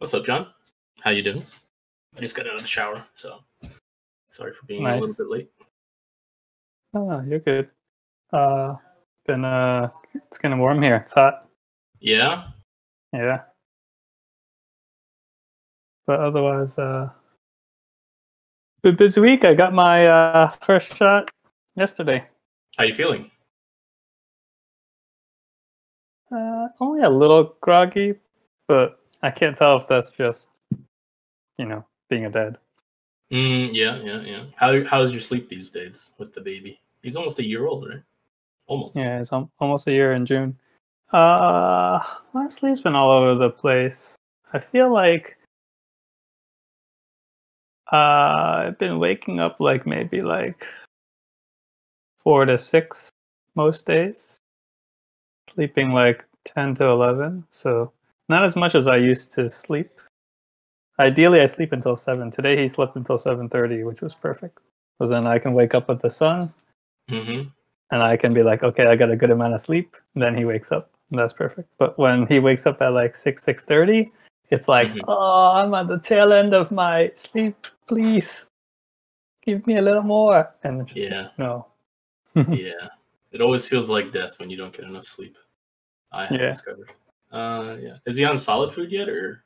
What's up, John? How you doing? I just got out of the shower, so sorry for being a Nice. little bit late. Oh, you're good. It's getting warm here. It's hot. Yeah? Yeah. But otherwise, been a busy week. I got my first shot yesterday. How you feeling? Only a little groggy, but I can't tell if that's just, being a dad. Yeah. How's your sleep these days with the baby? He's almost a year old, right? Almost. Yeah, it's almost a year in June. My sleep's been all over the place. I feel like I've been waking up maybe 4 to 6 most days, sleeping 10 to 11. So not as much as I used to sleep. Ideally, I sleep until 7. Today he slept until 7:30, which was perfect. Because then I can wake up with the sun, Mm-hmm. and I can be like, okay, I got a good amount of sleep. And then he wakes up, and that's perfect. But when he wakes up at 6:30, it's like, oh, I'm at the tail end of my sleep. Please give me a little more. And it's just no. Yeah. It always feels like death when you don't get enough sleep. I have discovered. Yeah. Is he on solid food yet, or?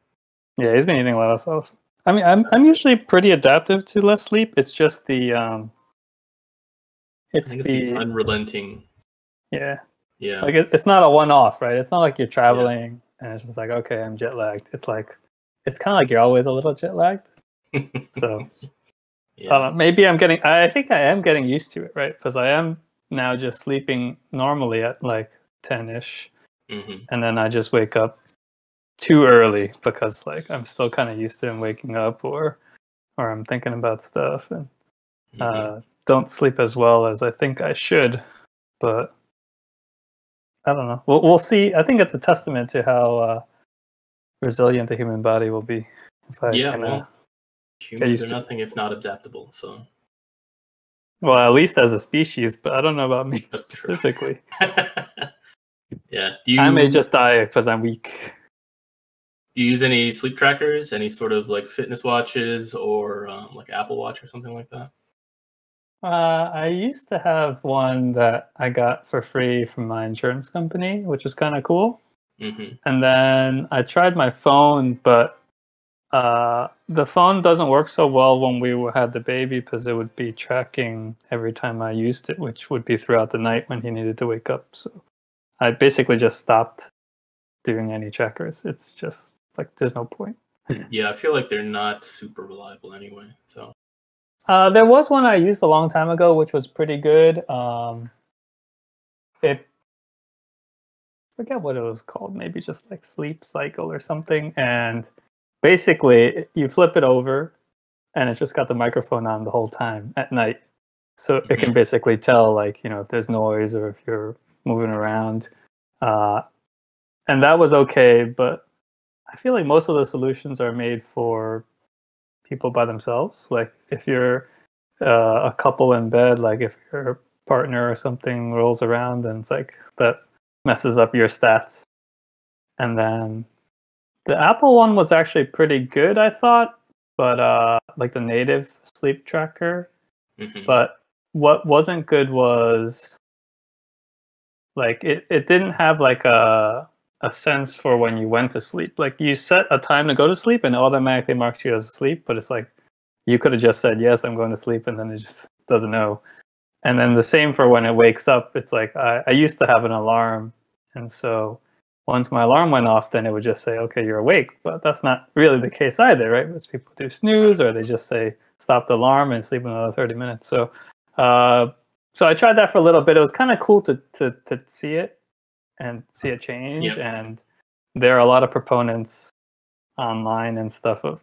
Yeah, he's been eating a lot of stuff. I mean, I'm usually pretty adaptive to less sleep. It's just the it's the unrelenting. Yeah. Yeah. It's not a one-off, right? It's not like you're traveling and it's just like, okay, I'm jet lagged. It's kind of like you're always a little jet lagged. So maybe I think I am getting used to it, right? Because I am now just sleeping normally at 10-ish. Mm-hmm. And then I just wake up too early because I'm still kind of used to waking up or I'm thinking about stuff and don't sleep as well as I think I should. But I don't know. We'll see. I think it's a testament to how resilient the human body will be. If I humans are nothing if not adaptable. So, well, at least as a species, but I don't know about me specifically. Yeah, I may just die because I'm weak. Do you use any sleep trackers? Any sort of fitness watches or Apple Watch or something like that? I used to have one that I got for free from my insurance company, which was kind of cool. Mm-hmm. And then I tried my phone, but the phone doesn't work so well when we had the baby because it would be tracking every time I used it, which would be throughout the night when he needed to wake up. So I basically just stopped doing any trackers. It's just there's no point. Yeah, I feel like they're not super reliable anyway. So there was one I used a long time ago, which was pretty good. I forget what it was called. Maybe just Sleep Cycle or something. And basically, you flip it over, and it's just got the microphone on the whole time at night. So it can basically tell if there's noise or if you're moving around. And that was okay, but I feel like most of the solutions are made for people by themselves. Like if you're a couple in bed, if your partner or something rolls around, then it's that messes up your stats. And then the Apple one was actually pretty good, I thought, but the native sleep tracker. But what wasn't good was it didn't have a sense for when you went to sleep. You set a time to go to sleep and it automatically marks you as asleep, but it's you could have just said, yes, I'm going to sleep, and then it just doesn't know. And then the same for when it wakes up. It's I used to have an alarm, and so once my alarm went off, then it would just say, okay, you're awake. But that's not really the case either, right? Most people do snooze, or they just say, stop the alarm and sleep another 30 minutes. So I tried that for a little bit. It was kind of cool to see it and see it change. Yep. And there are a lot of proponents online and stuff of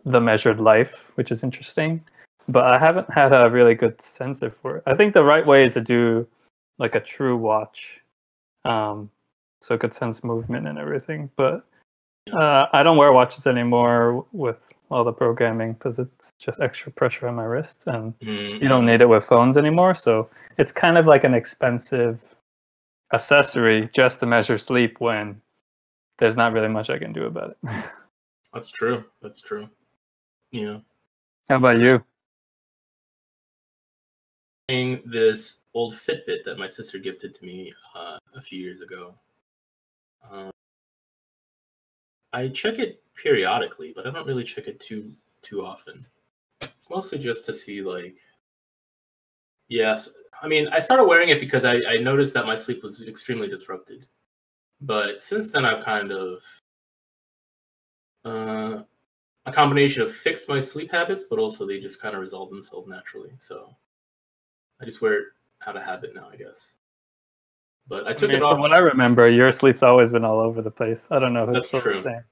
the measured life, which is interesting. But I haven't had a really good sensor for it. I think the right way is to do a true watch. So it could sense movement and everything. But I don't wear watches anymore with all the programming because it's just extra pressure on my wrist, and you don't need it with phones anymore. So it's kind of like an expensive accessory just to measure sleep when there's not really much I can do about it. That's true. That's true. Yeah. How about you? This old Fitbit that my sister gifted to me a few years ago. I check it periodically, but I don't really check it too often. It's mostly just to see, like, yes. I mean, I started wearing it because I noticed that my sleep was extremely disrupted. But since then, I've kind of a combination of fixed my sleep habits, but also they just kind of resolve themselves naturally. So I just wear it out of habit now, I guess. But I took it off. From what I remember, your sleep's always been all over the place. I don't know if That's it's still true. the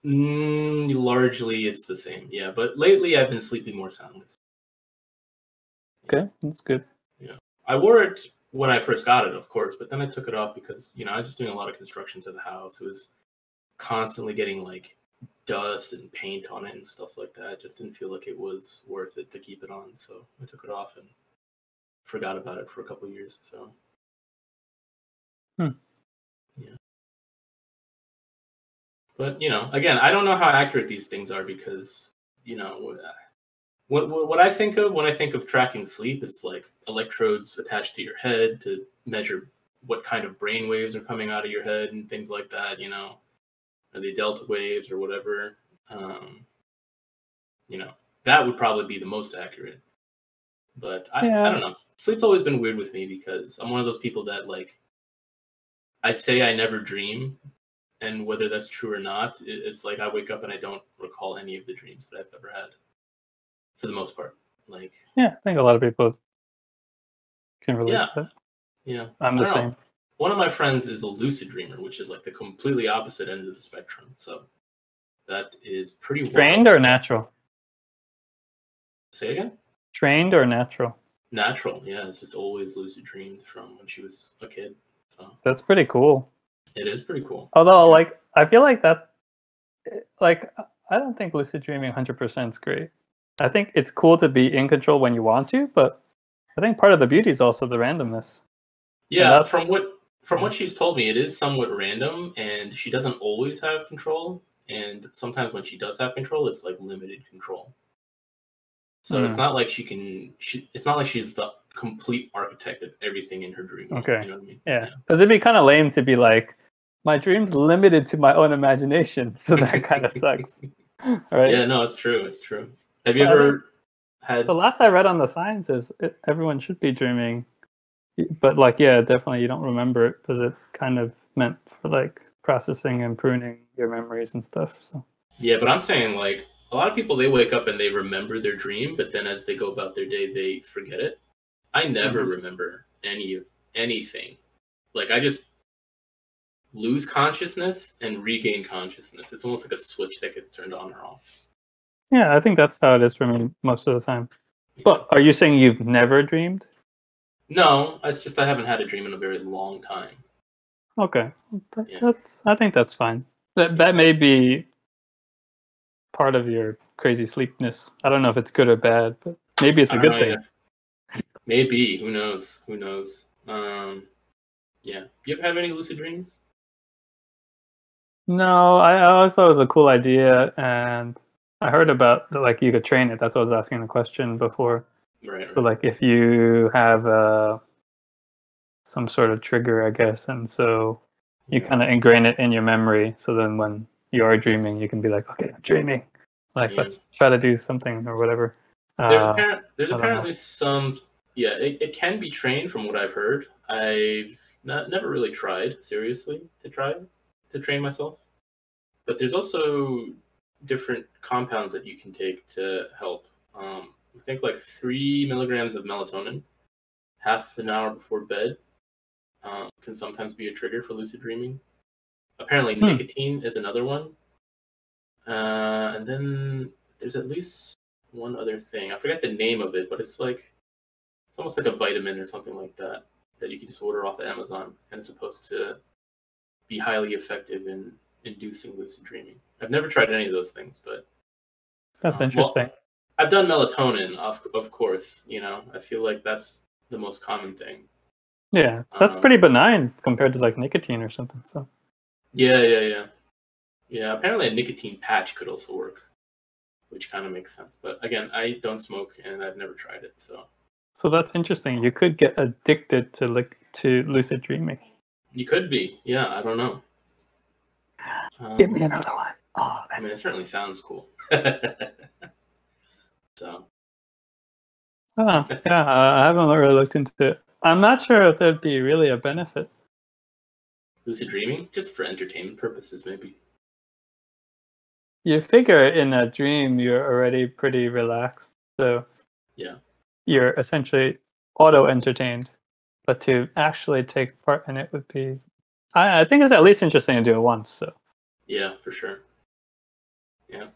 same. Largely, it's the same. Yeah, but lately I've been sleeping more soundly. Okay, that's good. Yeah, I wore it when I first got it, of course, but then I took it off because I was just doing a lot of construction to the house. It was constantly getting like dust and paint on it and stuff like that. It just didn't feel like it was worth it to keep it on, so I took it off and forgot about it for a couple of years. So, yeah. But again, I don't know how accurate these things are because what I think of when I think of tracking sleep is like electrodes attached to your head to measure what kind of brain waves are coming out of your head and things like that. Are they delta waves or whatever? That would probably be the most accurate. But I don't know. Sleep's always been weird with me because I'm one of those people that, like, I say I never dream, and whether that's true or not, it's like I wake up and I don't recall any of the dreams that I've ever had, for the most part. Like, yeah, I think a lot of people can relate to that. Yeah, I'm the same. One of my friends is a lucid dreamer, which is like the completely opposite end of the spectrum. So that is pretty Trained wild. or natural? Say again? Trained or natural? Natural, yeah. It's just always lucid dreamed from when she was a kid. So that's pretty cool. It is pretty cool. Although, like, I feel like that, like, I don't think lucid dreaming 100% is great. I think it's cool to be in control when you want to, but I think part of the beauty is also the randomness. Yeah, from what she's told me, it is somewhat random, and she doesn't always have control. And sometimes when she does have control, it's like limited control. So it's not like it's not like she's the complete architect of everything in her dream. Okay. You know what I mean? Yeah. Because it'd be kind of lame to be like, my dream's limited to my own imagination. So that kind of sucks. Right? Yeah, no, it's true. It's true. Have you ever had... The last I read on the science is everyone should be dreaming. But, like, yeah, definitely you don't remember it because it's kind of meant for, like, processing and pruning your memories and stuff. So yeah, but I'm saying, like, a lot of people, they wake up and they remember their dream, but then as they go about their day, they forget it. I never remember anything. Like, I just lose consciousness and regain consciousness. It's almost like a switch that gets turned on or off. yeah, I think that's how it is for me most of the time. But are you saying you've never dreamed? No, it's just I haven't had a dream in a very long time. Okay, I think that's fine. That may be part of your crazy sleepness. I don't know if it's good or bad, but maybe it's a good thing. Maybe. Who knows? Who knows? Yeah. You ever have any lucid dreams? No, I always thought it was a cool idea, and I heard about like you could train it. That's what I was asking the question before. Right. So, like, if you have some sort of trigger, I guess, and so you kind of ingrain it in your memory. So then, when you are dreaming, you can be like, "Okay, I'm dreaming. Like, let's try to do something or whatever." There's apparently some. Yeah, it can be trained, from what I've heard. I've never really tried seriously to train myself, but there's also different compounds that you can take to help. I think like 3 milligrams of melatonin, half an hour before bed, can sometimes be a trigger for lucid dreaming. Apparently, nicotine is another one, and then there's at least one other thing. I forget the name of it, but it's almost like a vitamin or something like that you can just order off of Amazon, and it's supposed to be highly effective in inducing lucid dreaming. I've never tried any of those things, but that's interesting. Well, I've done melatonin, of course. I feel like that's the most common thing. Yeah, that's pretty benign compared to like nicotine or something. So yeah. Yeah, apparently a nicotine patch could also work, which kind of makes sense. But again, I don't smoke and I've never tried it, so. So that's interesting. You could get addicted to lucid dreaming. You could be, yeah. I don't know. Give me another one. Oh, I mean, it certainly sounds cool. So. Yeah, I haven't really looked into it. I'm not sure if there'd be really a benefit. Lucid dreaming, just for entertainment purposes, maybe. You figure in a dream you're already pretty relaxed, so yeah, you're essentially auto-entertained. But to actually take part in it would be, I think it's at least interesting to do it once. So yeah, for sure. Yeah.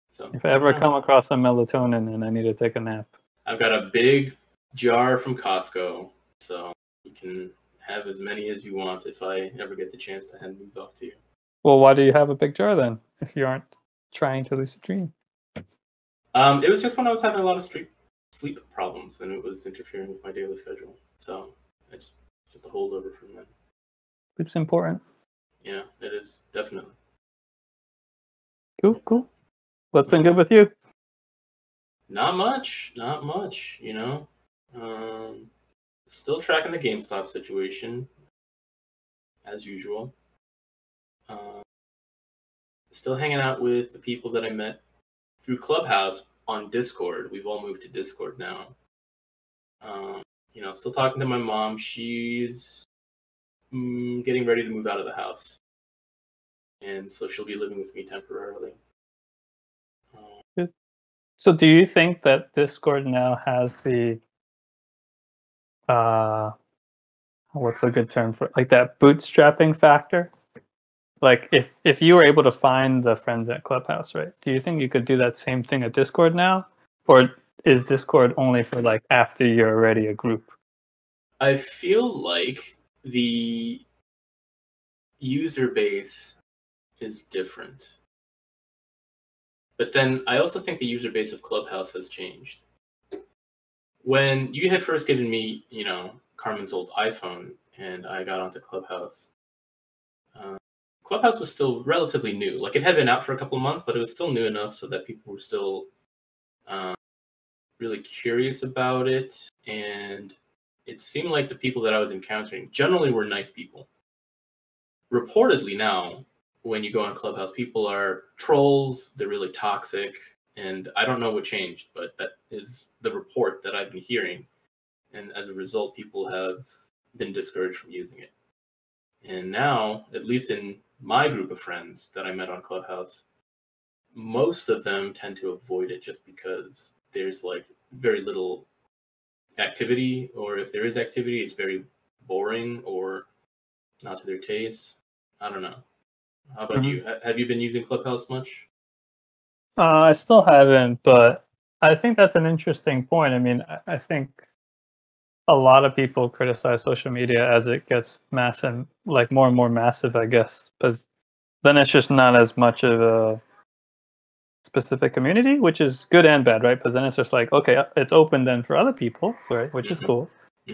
So if I ever come across some melatonin and I need to take a nap, I've got a big jar from Costco, so you can have as many as you want if I ever get the chance to hand these off to you. Well, why do you have a big jar then if you aren't trying to lucid dream? It was just when I was having a lot of sleep problems and it was interfering with my daily schedule. So it's just a holdover from that. Sleep's important. Yeah, it is, definitely. Cool. What's been good with you? Not much, you know. Still tracking the GameStop situation, as usual. Still hanging out with the people that I met through Clubhouse on Discord. We've all moved to Discord now. You know, still talking to my mom. She's getting ready to move out of the house. And so she'll be living with me temporarily. So do you think that Discord now has the what's a good term for like that bootstrapping factor? Like if you were able to find the friends at Clubhouse, right? Do you think you could do that same thing at Discord now? Or is Discord only for like after you're already a group? I feel like the user base is different. But then I also think the user base of Clubhouse has changed. When you had first given me, you know, Carmen's old iPhone and I got onto Clubhouse, Clubhouse was still relatively new. Like it had been out for a couple of months, but it was still new enough so that people were still really curious about it. And it seemed like the people that I was encountering generally were nice people. Reportedly now, when you go on Clubhouse, people are trolls, they're really toxic, and I don't know what changed, but that is the report that I've been hearing. And as a result, people have been discouraged from using it. And now, at least in my group of friends that I met on Clubhouse, most of them tend to avoid it just because there's like very little activity, or if there is activity, it's very boring or not to their taste. I don't know. How about you? Have you been using Clubhouse much? I still haven't, but I think that's an interesting point. I mean, I think a lot of people criticize social media as it gets massive, like more and more massive, I guess, because then it's just not as much of a specific community, which is good and bad, right? Because then it's just like, okay, it's open then for other people, right? Which is cool.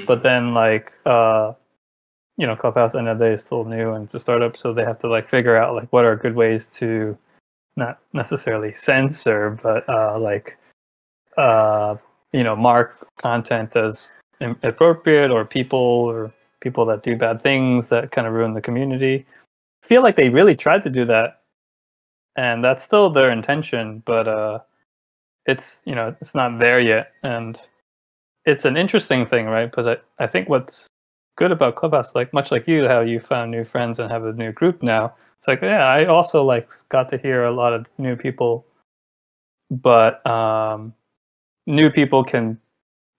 But then like, you know, Clubhouse end of the day is still new and it's a startup, so they have to like figure out like what are good ways to not necessarily censor, but you know, mark content as inappropriate or people that do bad things that kind of ruin the community. I feel like they really tried to do that, and that's still their intention, but it's, you know, it's not there yet, and it's an interesting thing, right? Because I think what's good about Clubhouse, like much like you, how you found new friends and have a new group now. It's like, yeah, I also like got to hear a lot of new people, but new people can,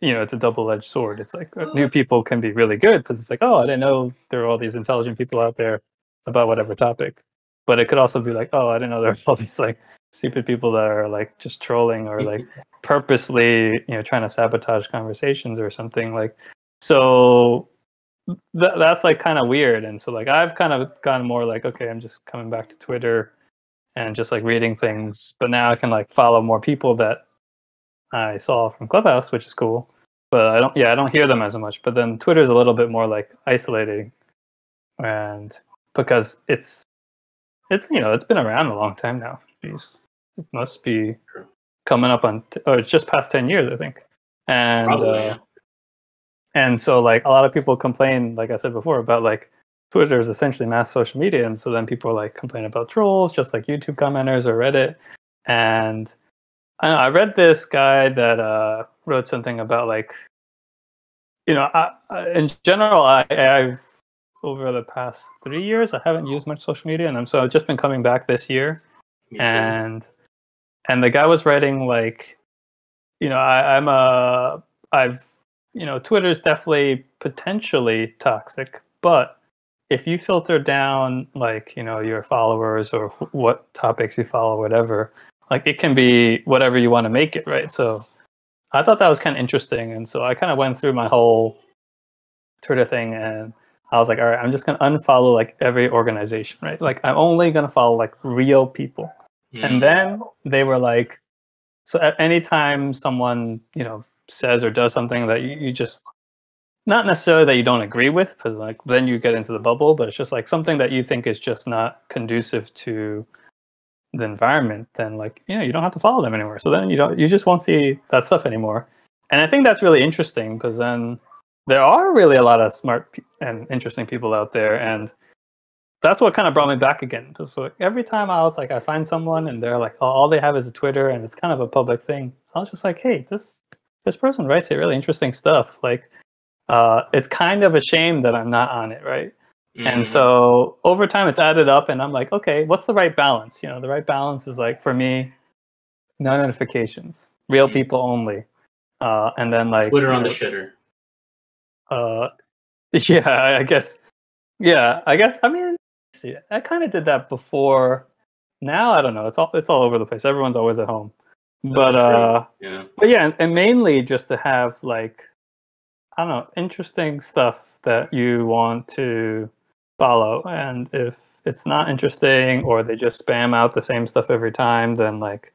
you know, it's a double-edged sword. It's like new people can be really good because it's like, oh, I didn't know there were all these intelligent people out there about whatever topic. But it could also be like, oh, I didn't know there were all these like stupid people that are like just trolling or like purposely, you know, trying to sabotage conversations or something. Like, so that's like kind of weird. And so like I've kind of gone more like, okay, I'm just coming back to Twitter and just like reading things, but now I can like follow more people that I saw from Clubhouse, which is cool. But I don't hear them as much. But then Twitter's a little bit more like isolating, and because it's it's it's been around a long time now. Jeez, it must be True. coming up on it's just past 10 years, I think. And Probably, yeah. and so like a lot of people complain, like I said before, about like Twitter is essentially mass social media, and so then people like complain about trolls, just like YouTube commenters or Reddit. And I read this guy that wrote something about like, in general, I've over the past 3 years, I haven't used much social media, and so I've just been coming back this year. Me too. And the guy was writing like, I've Twitter's definitely potentially toxic, but if you filter down like your followers or what topics you follow, whatever, like it can be whatever you want to make it, right? So I thought that was kind of interesting, and so I kind of went through my whole Twitter thing, and I was like, all right, I'm just gonna unfollow like every organization, right? Like I'm only gonna follow like real people. And then they were like, so at any time someone says or does something that you just not necessarily that you don't agree with, because like then you get into the bubble, but it's just like something that you think is just not conducive to the environment, then like you don't have to follow them anymore. So then you just won't see that stuff anymore. And I think that's really interesting, because then there are really a lot of smart and interesting people out there, and that's what kind of brought me back again. Because like, every time I was like, I find someone and they're like, oh, all they have is a Twitter and it's kind of a public thing, I was just like, hey, this person writes really interesting stuff. Like, it's kind of a shame that I'm not on it, right? And so over time, it's added up, and I'm like, okay, what's the right balance? The right balance is like for me, no notifications, real people only, and then like Twitter on the shitter. Yeah, I guess. Yeah, I guess. I mean, see, I kind of did that before. Now I don't know. It's all over the place. Everyone's always at home, but yeah. But yeah, and mainly just to have like, I don't know, interesting stuff that you want to follow, and if it's not interesting or they just spam out the same stuff every time, then like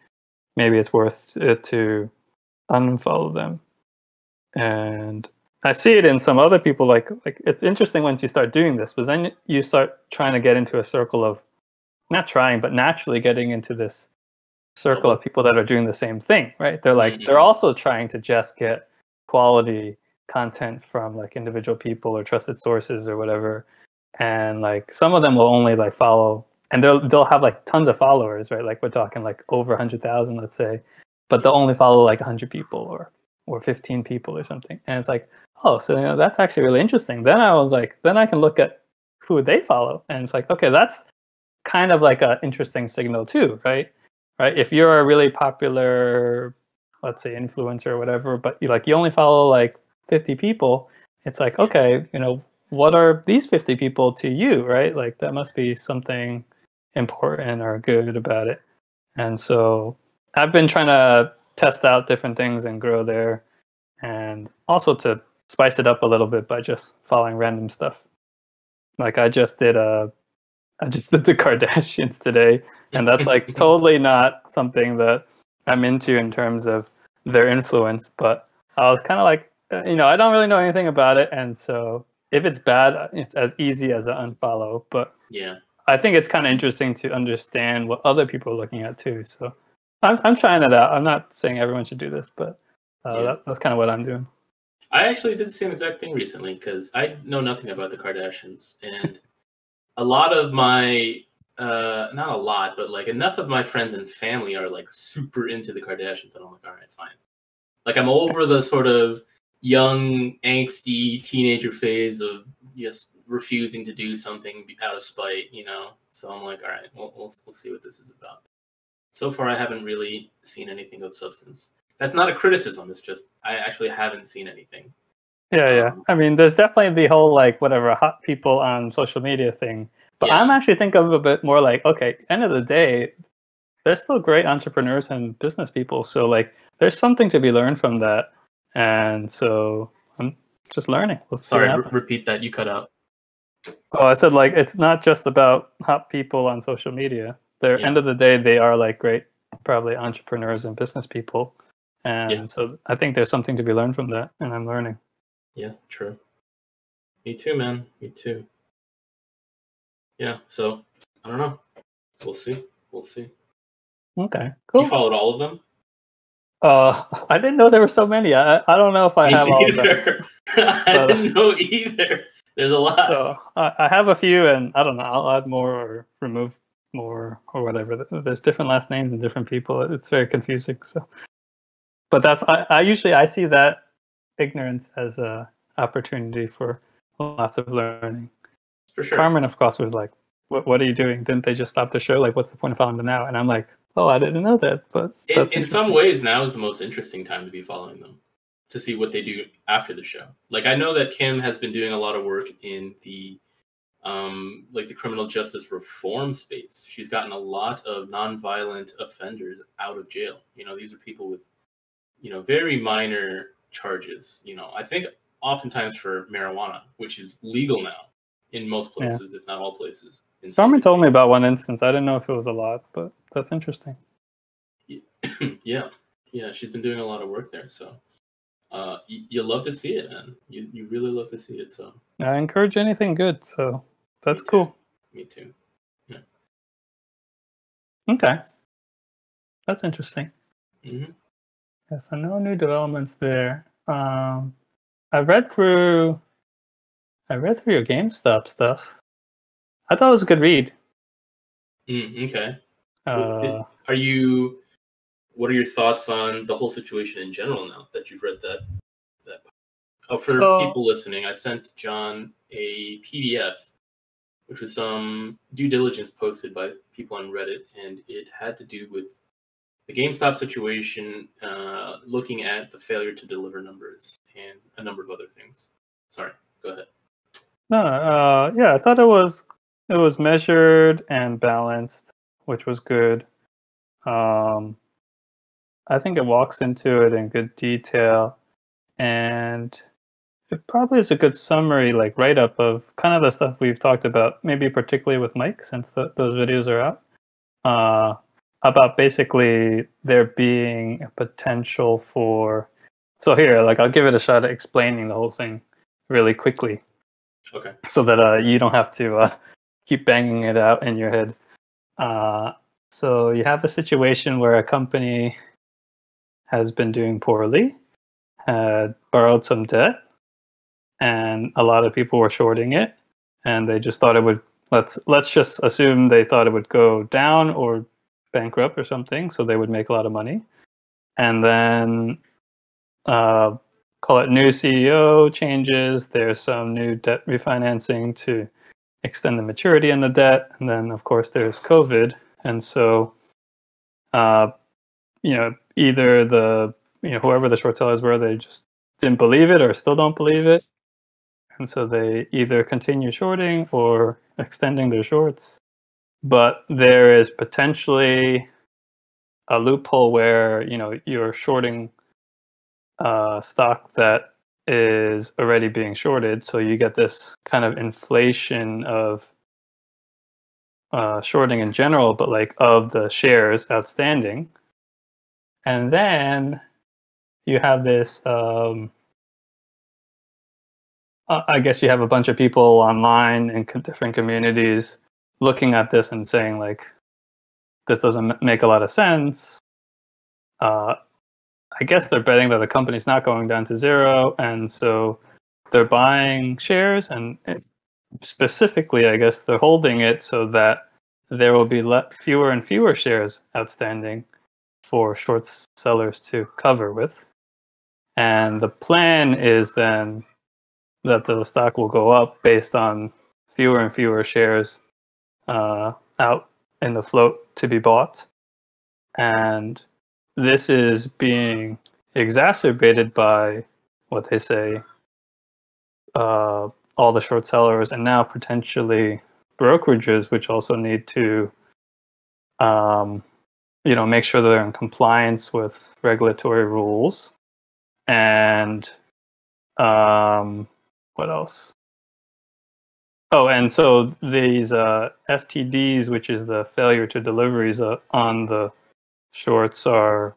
maybe it's worth it to unfollow them. And I see it in some other people. Like it's interesting once you start doing this, because then you start trying to get into a circle of not trying, but naturally getting into this circle of people that are doing the same thing, right? They're like they're also trying to just get quality content from like individual people or trusted sources or whatever, and like some of them will only like follow, and they'll have like tons of followers, right? Like we're talking like over 100,000, let's say, but they'll only follow like 100 people or 15 people or something, and it's like, oh, so that's actually really interesting. Then I was like, then I can look at who they follow, and it's like, okay, that's kind of like an interesting signal too, right? Right? If you're a really popular, let's say, influencer or whatever, but you only follow like 50 people, it's like, okay, what are these 50 people to you, right? Like that must be something important or good about it. And so I've been trying to test out different things and grow there, and also to spice it up a little bit by just following random stuff. Like I just did the Kardashians today, and that's like totally not something that I'm into in terms of their influence. But I was kind of like, I don't really know anything about it, and so if it's bad, it's as easy as an unfollow. But yeah, I think it's kind of interesting to understand what other people are looking at too. So I'm trying it out. I'm not saying everyone should do this, but that's kind of what I'm doing. I actually did the same exact thing recently, because I know nothing about the Kardashians, and a lot of my not a lot, but like enough of my friends and family are like super into the Kardashians, and I'm like, all right, fine. Like I'm over the sort of young, angsty teenager phase of just refusing to do something out of spite, So I'm like, all right, we'll see what this is about. So far, I haven't really seen anything of substance. That's not a criticism. It's just I actually haven't seen anything. Yeah. I mean, there's definitely the whole like whatever hot people on social media thing, but I'm actually thinking of a bit more like, okay, end of the day, they're still great entrepreneurs and business people. So like, there's something to be learned from that, and so I'm just learning. Let's see what Sorry, happens. repeat that. You cut out. Oh, I said like it's not just about hot people on social media. They're end of the day, they are like great, probably entrepreneurs and business people, and so I think there's something to be learned from that, and I'm learning. Yeah, true. Me too, man. Me too. Yeah, so I don't know. We'll see. We'll see. Okay, cool. You followed all of them? I didn't know there were so many. I don't know if I have all of them. I didn't know either. There's a lot. So I have a few, and I don't know. I'll add more or remove more or whatever. There's different last names and different people. It's very confusing. So, but that's I usually I see that ignorance as a opportunity for lots of learning. For sure. Carmen, of course, was like, "What are you doing? Didn't they just stop the show? Like, what's the point of following them now?" And I'm like, "Oh, I didn't know that." But in some ways, now is the most interesting time to be following them, to see what they do after the show. Like, I know that Kim has been doing a lot of work in the like the criminal justice reform space. She's gotten a lot of nonviolent offenders out of jail. You know, these are people with, you know, very minor charges. You know, I think oftentimes for marijuana, which is legal now in most places, if not all places. Carmen told me about one instance. I didn't know if it was a lot, but that's interesting. Yeah, she's been doing a lot of work there. So you love to see it, man. You really love to see it. So I encourage anything good. So that's cool. Me too. Yeah. Okay, that's interesting. Mm-hmm. Yeah, so no new developments there. I read through your GameStop stuff. I thought it was a good read. Okay. What are your thoughts on the whole situation in general now that you've read that? Oh, for people listening, I sent John a PDF, which was some due diligence posted by people on Reddit, and it had to do with the GameStop situation, looking at the failure to deliver numbers and a number of other things. Sorry, go ahead. No, yeah, I thought it was measured and balanced, which was good. I think it walks into it in good detail, and it probably is a good summary, like write-up of kind of the stuff we've talked about, maybe particularly with Mike, since those videos are out, about basically there being a potential for... So here, like, I'll give it a shot at explaining the whole thing really quickly. Okay. So that you don't have to keep banging it out in your head. So you have a situation where a company has been doing poorly, had borrowed some debt, and a lot of people were shorting it, and they just thought it would... let's just assume they thought it would go down or bankrupt or something, so they would make a lot of money. And then call it new CEO changes, there's some new debt refinancing to extend the maturity in the debt, and then of course there's COVID, and so either whoever the short sellers were, they just didn't believe it or still don't believe it, and so they either continue shorting or extending their shorts. But there is potentially a loophole where you're shorting stock that is already being shorted, so you get this kind of inflation of shorting in general, but like of the shares outstanding. And then you have this I guess you have a bunch of people online in different communities looking at this and saying, like, this doesn't make a lot of sense. I guess they're betting that the company's not going down to zero, and so they're buying shares, and specifically, I guess they're holding it so that there will be fewer and fewer shares outstanding for short sellers to cover with. And the plan is then that the stock will go up based on fewer and fewer shares out in the float to be bought. And this is being exacerbated by what they say all the short sellers, and now potentially brokerages, which also need to make sure they're in compliance with regulatory rules. And what else? Oh, and so these FTDs, which is the failure to deliveries on the shorts, are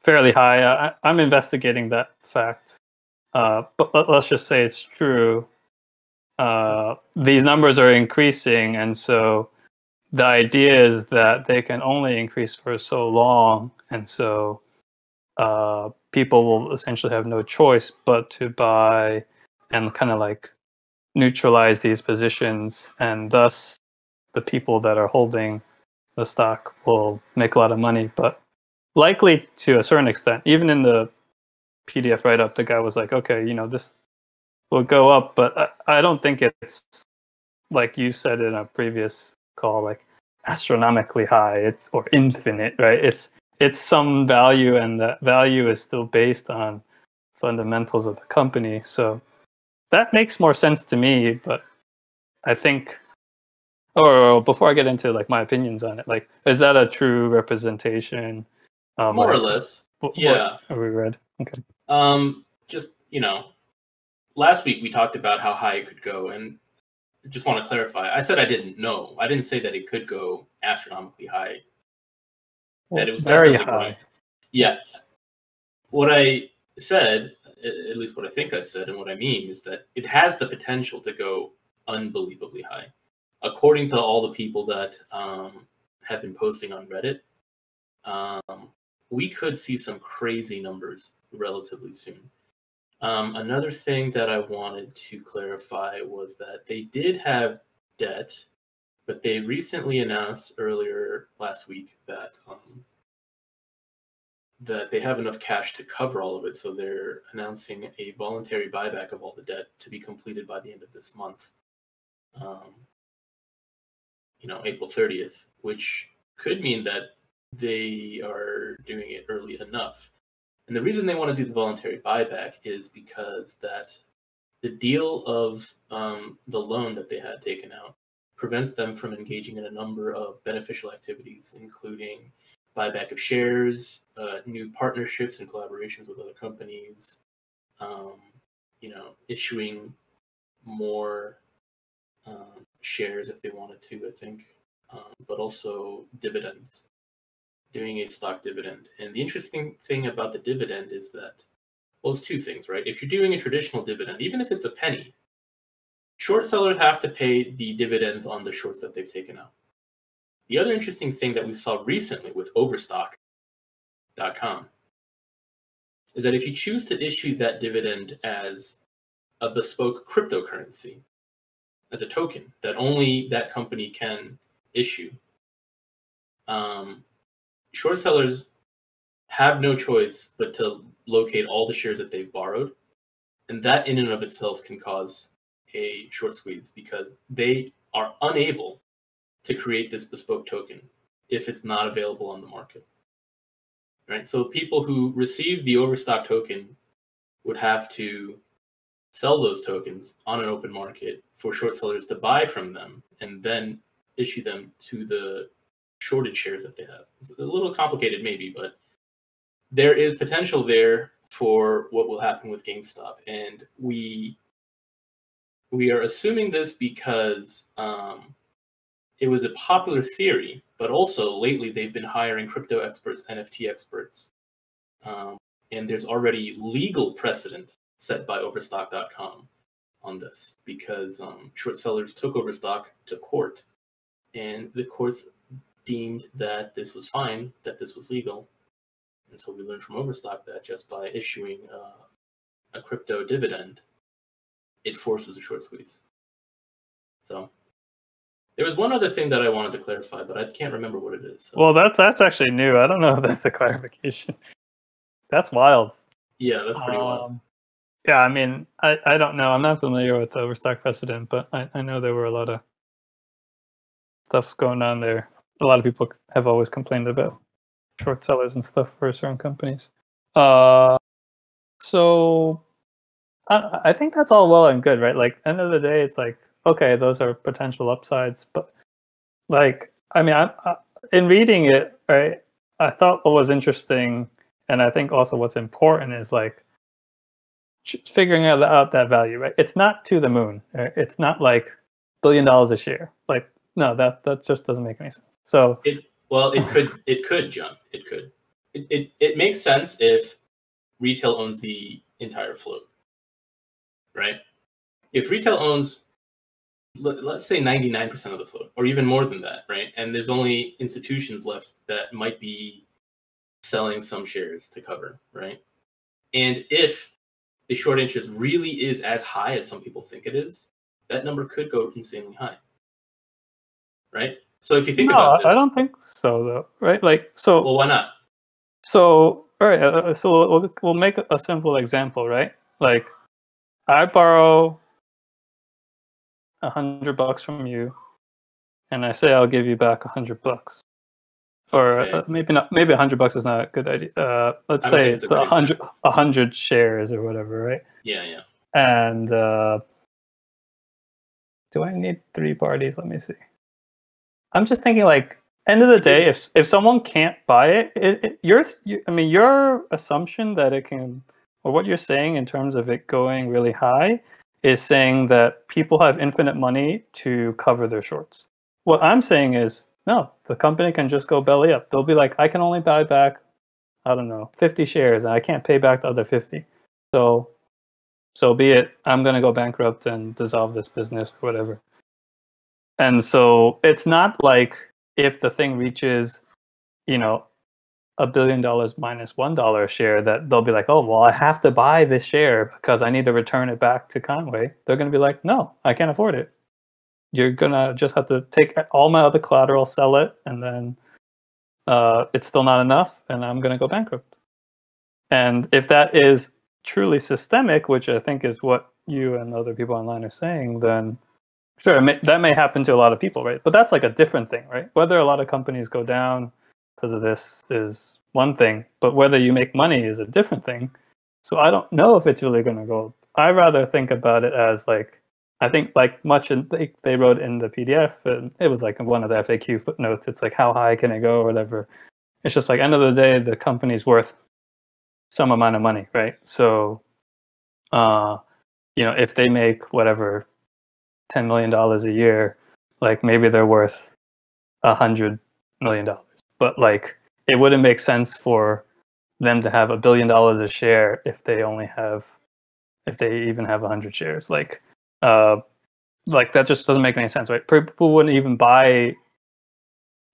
fairly high. I'm investigating that fact, but let's just say it's true. These numbers are increasing, and so the idea is that they can only increase for so long, and so people will essentially have no choice but to buy and kind of like neutralize these positions, and thus the people that are holding the stock will make a lot of money. But likely to a certain extent, even in the PDF write-up, the guy was like, okay, this will go up, but I don't think it's like you said in a previous call, like astronomically high, or infinite, right? It's some value, and that value is still based on fundamentals of the company. So that makes more sense to me. But I think, or before I get into like my opinions on it, like, is that a true representation? More or less. Yeah. What we read? Okay. Just, last week we talked about how high it could go, and I just want to clarify. I said I didn't know. I didn't say that it could go astronomically high. Well, that it was very definitely high. Growing. Yeah. What I said, at least what I think I said, and what I mean is that it has the potential to go unbelievably high. According to all the people that have been posting on Reddit, we could see some crazy numbers relatively soon. Another thing that I wanted to clarify was that they did have debt, but they recently announced earlier last week that that they have enough cash to cover all of it. So they're announcing a voluntary buyback of all the debt to be completed by the end of this month. April 30th, which could mean that they are doing it early enough. And the reason they want to do the voluntary buyback is because that the deal of the loan that they had taken out prevents them from engaging in a number of beneficial activities, including buyback of shares, new partnerships and collaborations with other companies, issuing more shares if they wanted to, I think, but also dividends, doing a stock dividend. And the interesting thing about the dividend is that, well, it's two things, right? If you're doing a traditional dividend, even if it's a penny, short sellers have to pay the dividends on the shorts that they've taken out. The other interesting thing that we saw recently with overstock.com is that if you choose to issue that dividend as a bespoke cryptocurrency, as a token that only that company can issue, short sellers have no choice but to locate all the shares that they've borrowed. And that in and of itself can cause a short squeeze because they are unable to create this bespoke token if it's not available on the market. Right? So people who receive the overstock token would have to sell those tokens on an open market for short sellers to buy from them and then issue them to the shorted shares that they have. It's a little complicated maybe, but there is potential there for what will happen with GameStop. And we are assuming this because it was a popular theory, but also lately they've been hiring crypto experts, NFT experts. And there's already legal precedent set by overstock.com on this because short sellers took Overstock to court, and the courts deemed that this was fine, that this was legal. And so we learned from Overstock that just by issuing a crypto dividend, it forces a short squeeze. So there was one other thing that I wanted to clarify, but I can't remember what it is. So. Well, that's actually new. I don't know if that's a clarification. That's wild. Yeah, that's pretty wild. Yeah, I mean, I don't know. I'm not familiar with the Overstock precedent, but I know there were a lot of stuff going on there. A lot of people have always complained about short sellers and stuff for certain companies. So I think that's all well and good, right? Like, end of the day, it's like, okay, those are potential upsides, but like, I mean, in reading it, right, I thought what was interesting, and I think also what's important is like figuring out that value, right? It's not to the moon. Right? It's not like $1 billion a share. Like, no, that just doesn't make any sense. So it could, John. It could. It makes sense if retail owns the entire float, right? If retail owns let's say 99% of the float, or even more than that, right? And there's only institutions left that might be selling some shares to cover, right? And if the short interest really is as high as some people think it is, that number could go insanely high, right? So if you think about No, this, I don't think so, though. Right? Like, so. well, why not? So, all right. So we'll make a simple example, right? Like, I borrow $100 from you, and I say I'll give you back $100, or Okay. maybe not. Maybe $100 is not a good idea. Let's I don't say think it's it's a good example. 100 shares or whatever, right? Yeah, yeah. And do I need 3 parties? Let me see. I'm just thinking, like, end of the day, if someone can't buy it, your assumption that it can, or what you're saying in terms of it going really high, is saying that people have infinite money to cover their shorts. What I'm saying is, no, the company can just go belly up. They'll be like, I can only buy back, I don't know, 50 shares, and I can't pay back the other 50. So be it. I'm going to go bankrupt and dissolve this business or whatever. And so it's not like if the thing reaches, $1 billion minus $1 a share, that they'll be like, oh, well, I have to buy this share because I need to return it back to Conway. They're going to be like, no, I can't afford it. You're going to just have to take all my other collateral, sell it, and then it's still not enough, and I'm going to go bankrupt. And if that is truly systemic, which I think is what you and other people online are saying, then sure, that may happen to a lot of people, right? But that's like a different thing, right? Whether a lot of companies go down because of this is one thing, but whether you make money is a different thing. So I don't know if it's really going to go. I rather think about it as like, I think like much they wrote in the PDF, and it was like in one of the FAQ footnotes. It's like, how high can it go or whatever. It's just like, end of the day, the company's worth some amount of money, right? So, if they make whatever, $10 million a year, like maybe they're worth $100 million. But like, it wouldn't make sense for them to have $1 billion a share if they even have 100 shares. Like that just doesn't make any sense, right? People wouldn't even buy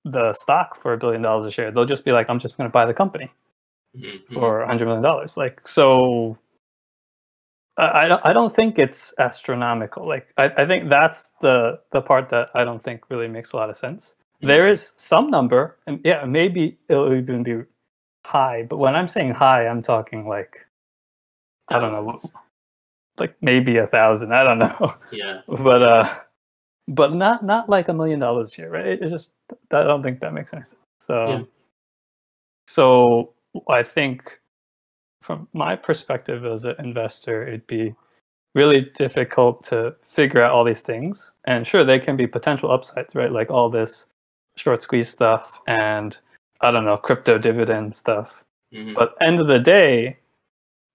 the stock for $1 billion a share. They'll just be like, I'm just going to buy the company for $100 million. Like, so I don't think it's astronomical. Like, I think that's the part that I don't think really makes a lot of sense. There is some number, and yeah, maybe it'll even be high. But when I'm saying high, I'm talking like, I don't know, like maybe 1,000. I don't know. Yeah. But not like $1 million here, right? It's just, I don't think that makes any sense. So I think from my perspective as an investor, it'd be really difficult to figure out all these things. And sure, they can be potential upsides, right? Like all this short squeeze stuff and, I don't know, crypto dividend stuff. But end of the day,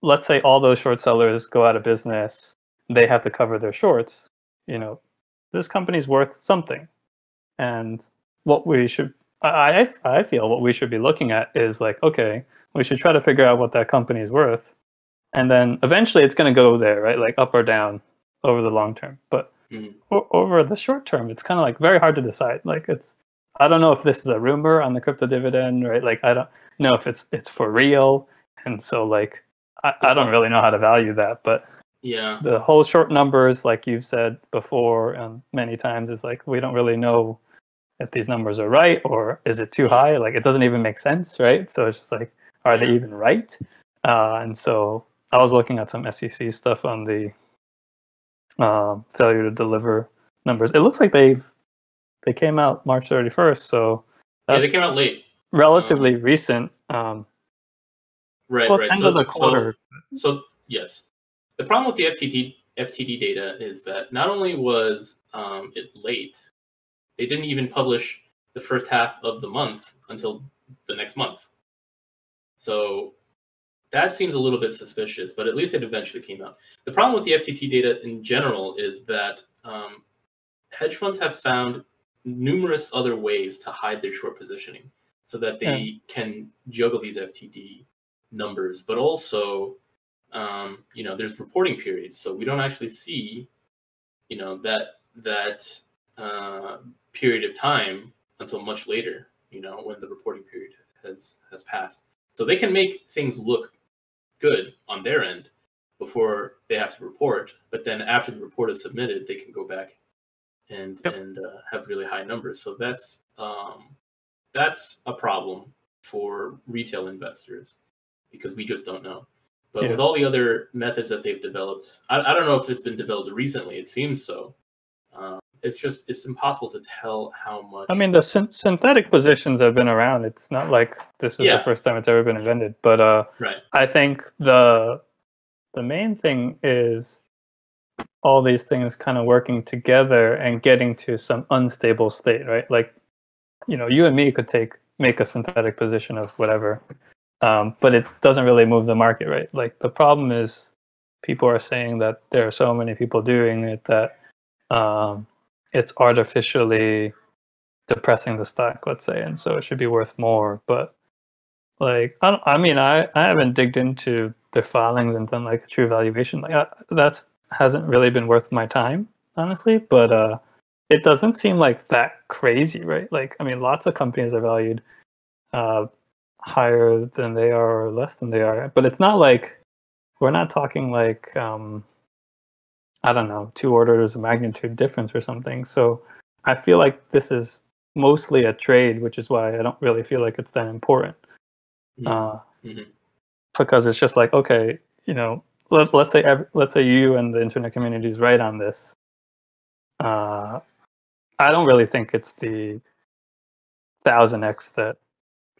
let's say all those short sellers go out of business, they have to cover their shorts. This company's worth something. And what we should, I feel what we should be looking at is like, okay, we should try to figure out what that company's worth. And then eventually it's going to go there, right? Like up or down over the long term. But over the short term, it's kind of like very hard to decide. Like I don't know if this is a rumor on the crypto dividend, right? Like I don't know if it's for real. And so like, I don't really know how to value that. But yeah, the whole short numbers, like you've said before and many times, is like, we don't really know if these numbers are right or is it too high? Like it doesn't even make sense, right? So it's just like, are they even right? And so I was looking at some SEC stuff on the failure to deliver numbers. It looks like they came out March 31st, so they came out late, relatively recent. Right. End of the quarter. So yes, the problem with the FTD data is that not only was it late, they didn't even publish the first half of the month until the next month. So that seems a little bit suspicious, but at least it eventually came out. The problem with the FTT data in general is that hedge funds have found numerous other ways to hide their short positioning so that they can juggle these FTD numbers. But also, there's reporting periods, so we don't actually see, that that period of time until much later, when the reporting period has passed. So they can make things look good on their end before they have to report, but then after the report is submitted, they can go back and have really high numbers. So that's a problem for retail investors because we just don't know. But with all the other methods that they've developed, I don't know if it's been developed recently. It seems so. It's impossible to tell how much. I mean, the synthetic positions have been around. It's not like this is the first time it's ever been invented. But right. I think the main thing is all these things kind of working together and getting to some unstable state, right? Like, you and me could make a synthetic position of whatever, but it doesn't really move the market, right? Like, the problem is people are saying that there are so many people doing it that it's artificially depressing the stock, let's say, and so it should be worth more. But like, I haven't digged into their filings and done like a true valuation. Like, that's hasn't really been worth my time, honestly. But it doesn't seem like that crazy, right? Like, I mean, lots of companies are valued higher than they are or less than they are, but it's not like we're not talking like I don't know, 2 orders of magnitude difference or something. So I feel like this is mostly a trade, which is why I don't really feel like it's that important. Because it's just like, okay, let's say you and the internet community is right on this. I don't really think it's the 1000x that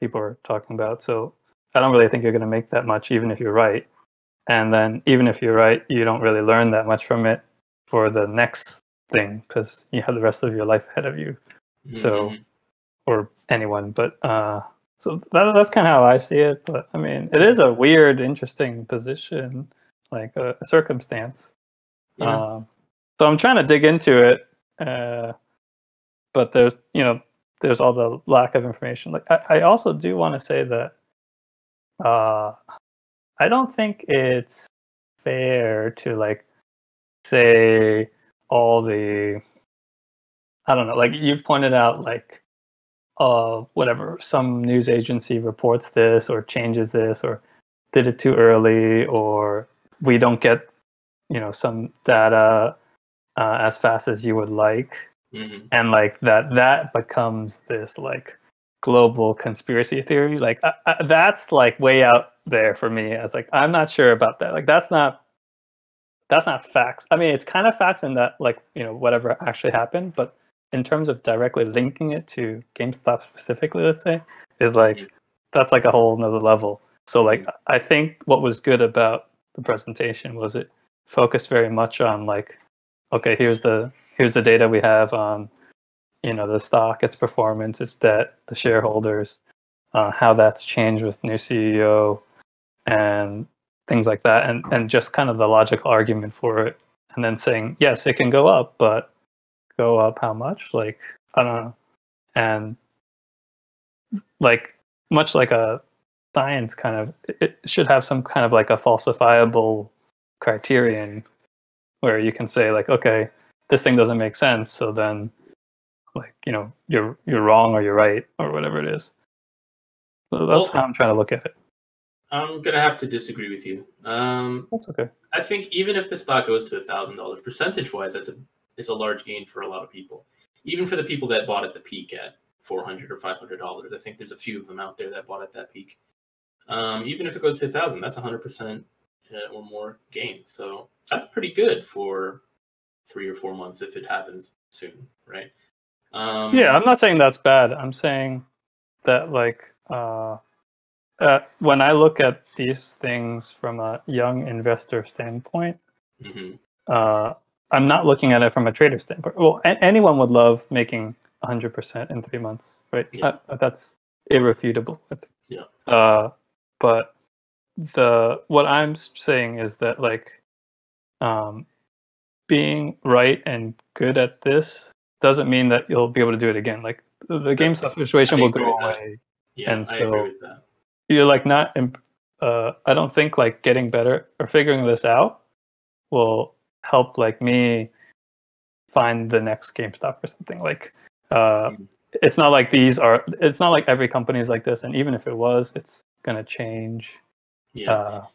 people are talking about. So I don't really think you're going to make that much, even if you're right. And then even if you're right, you don't really learn that much from it for the next thing because you have the rest of your life ahead of you. So, or anyone, but so that's kind of how I see it. But I mean, it is a weird, interesting position, like a circumstance. So I'm trying to dig into it, but there's all the lack of information. Like I also do want to say that I don't think it's fair to like say all the, I don't know, like you've pointed out, like whatever, some news agency reports this or changes this or did it too early, or we don't get some data as fast as you would like, and like that becomes this like global conspiracy theory. Like that's like way out there for me. As like, I'm not sure about that. Like that's not facts. I mean, it's kind of facts in that, like, whatever actually happened, but in terms of directly linking it to GameStop specifically, let's say, is like that's like a whole nother level. So like I think what was good about the presentation was it focused very much on like, okay, here's the data we have on the stock, its performance, its debt, the shareholders, how that's changed with new CEO and things like that, and just kind of the logical argument for it, and then saying yes, it can go up, but go up how much? Like, I don't know. And like, much like a science kind of, it should have some kind of like a falsifiable criterion where you can say like, okay, this thing doesn't make sense, so then like you're wrong or you're right or whatever it is. So that's how I'm trying to look at it. I'm gonna have to disagree with you. That's okay. I think even if the stock goes to $1,000, percentage-wise, it's a large gain for a lot of people. Even for the people that bought at the peak at $400 or $500, I think there's a few of them out there that bought at that peak. Even if it goes to 1,000, that's 100% or more gain. So that's pretty good for 3 or 4 months if it happens soon, right? Yeah, I'm not saying that's bad. I'm saying that like when I look at these things from a young investor standpoint, I'm not looking at it from a trader standpoint. Well, anyone would love making 100% in 3 months, right? Yeah. That's irrefutable. Yeah. But what I'm saying is that like being right and good at this doesn't mean that you'll be able to do it again. Like the GameStop situation will go away. Yeah, and I agree with that. You're like not. I don't think like getting better or figuring this out will help like me find the next GameStop or something. Like, it's not like it's not like every company is like this, and even if it was, it's gonna change. Yeah.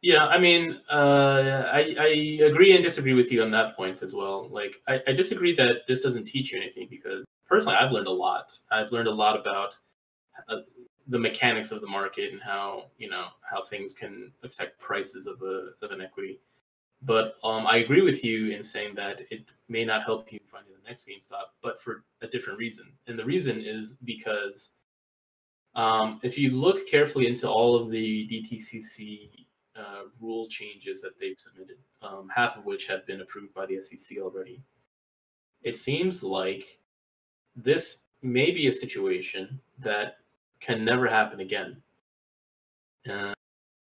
Yeah, I mean, I agree and disagree with you on that point as well. Like, I disagree that this doesn't teach you anything, because personally, I've learned a lot. I've learned a lot about the mechanics of the market and how how things can affect prices of an equity. But I agree with you in saying that it may not help you finding the next GameStop, but for a different reason. And the reason is because if you look carefully into all of the DTCC rule changes that they've submitted, half of which have been approved by the SEC already, it seems like this may be a situation that can never happen again.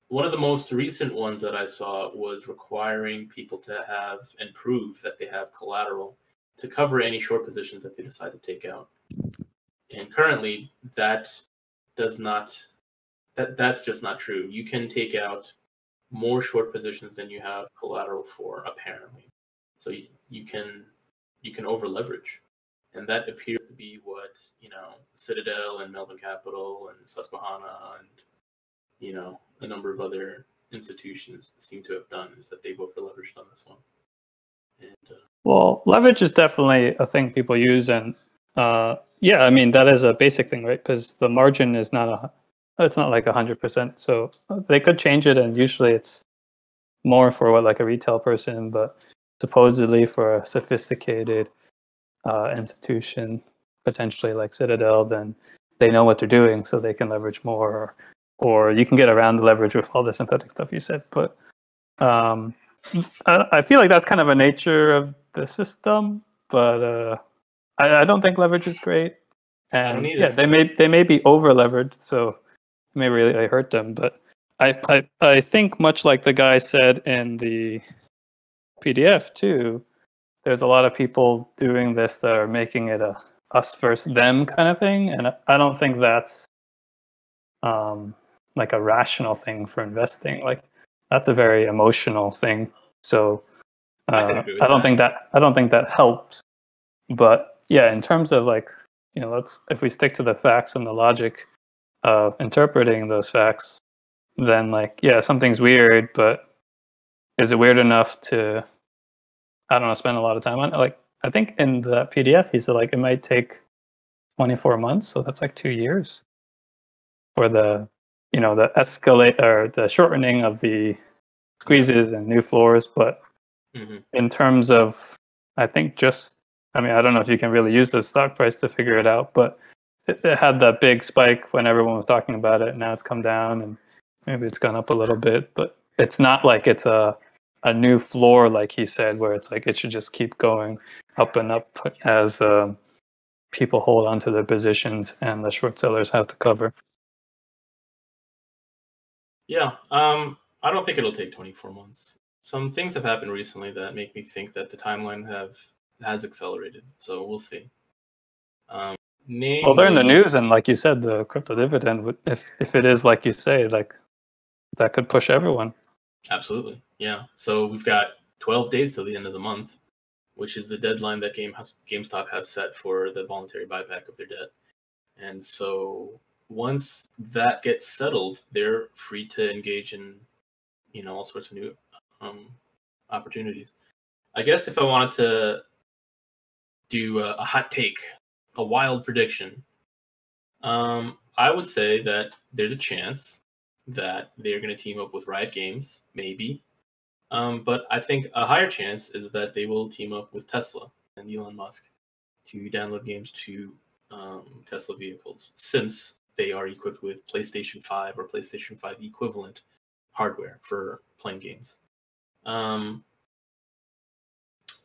One of the most recent ones that I saw was requiring people to have and prove that they have collateral to cover any short positions that they decide to take out. And currently, that's just not true. You can take out more short positions than you have collateral for, apparently. So you can over leverage, and that appears to be what Citadel and Melvin Capital and Susquehanna and a number of other institutions seem to have done, is that they've over leveraged on this one. And, well, leverage is definitely a thing people use, and yeah, I mean that is a basic thing, right? Because the margin is it's not like 100%. So they could change it, and usually it's more for like a retail person, but supposedly for a sophisticated institution, potentially like Citadel, then they know what they're doing, so they can leverage more, or you can get around the leverage with all the synthetic stuff you said. But I feel like that's kind of a nature of the system, but I don't think leverage is great. And I don't either. Yeah, they may be over leveraged, so it may really hurt them. But I think much like the guy said in the PDF too, there's a lot of people doing this that are making it a us versus them kind of thing, and I don't think that's like a rational thing for investing. Like that's a very emotional thing. So I don't think that helps. But yeah, in terms of like if we stick to the facts and the logic of interpreting those facts, then like yeah, something's weird, but is it weird enough to I don't know, spend a lot of time on it? Like I think in the PDF he said like it might take 24 months, so that's like 2 years for the the escalate or the shortening of the squeezes and new floors. But in terms of I think I don't know if you can really use the stock price to figure it out, but it had that big spike when everyone was talking about it. Now it's come down and maybe it's gone up a little bit, but it's not like it's a new floor, like he said, where it's like it should just keep going up and up as people hold onto their positions and the short sellers have to cover. Yeah, I don't think it'll take 24 months. Some things have happened recently that make me think that the timeline has accelerated. So we'll see. Well, they're in the news, and like you said, the crypto dividend, if it is like you say, like that could push everyone. Absolutely, yeah. So we've got 12 days till the end of the month, which is the deadline that GameStop has set for the voluntary buyback of their debt. And so once that gets settled, they're free to engage in all sorts of new opportunities. I guess if I wanted to do a hot take, a wild prediction, I would say that there's a chance that they're going to team up with Riot Games, maybe. But I think a higher chance is that they will team up with Tesla and Elon Musk to download games to Tesla vehicles, since they are equipped with PlayStation 5 or PlayStation 5 equivalent hardware for playing games.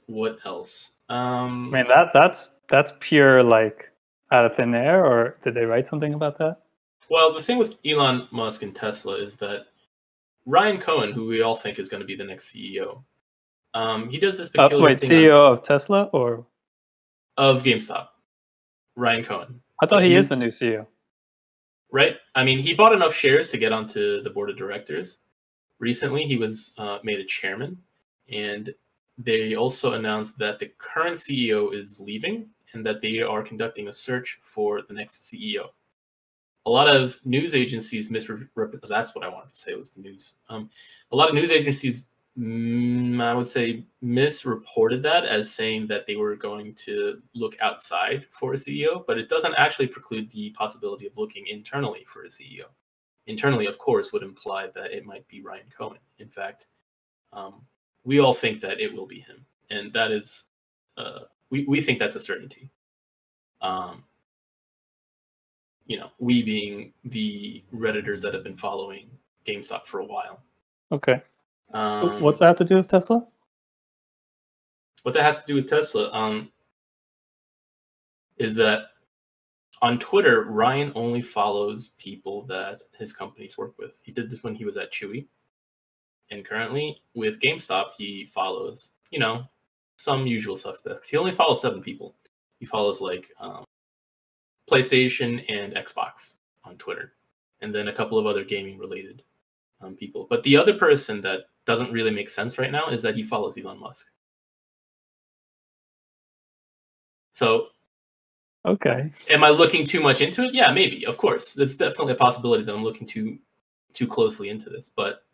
What else? I mean that's pure like out of thin air, or did they write something about that? Well, the thing with Elon Musk and Tesla is that Ryan Cohen, who we all think is going to be the next CEO, he does this peculiar thing. CEO of Tesla or of GameStop? Ryan Cohen. I thought he is the new CEO. Right? I mean, he bought enough shares to get onto the board of directors. Recently, he was made a chairman, and they also announced that the current CEO is leaving and that they are conducting a search for the next CEO. A lot of news agencies that's what I wanted to say was the news. A lot of news agencies, I would say, misreported that as saying that they were going to look outside for a CEO, but it doesn't actually preclude the possibility of looking internally for a CEO. Internally, of course, would imply that it might be Ryan Cohen. In fact, we all think that it will be him, and that is, we think that's a certainty. We being the Redditors that have been following GameStop for a while. Okay. So what's that have to do with Tesla? What that has to do with Tesla is that on Twitter, Ryan only follows people that his companies work with. He did this when he was at Chewy. And currently, with GameStop, he follows, some usual suspects. He only follows 7 people. He follows, PlayStation and Xbox on Twitter, and then a couple of other gaming-related people. But the other person that doesn't really make sense right now is that he follows Elon Musk. So, okay, am I looking too much into it? Yeah, maybe. Of course, there's definitely a possibility that I'm looking too closely into this. But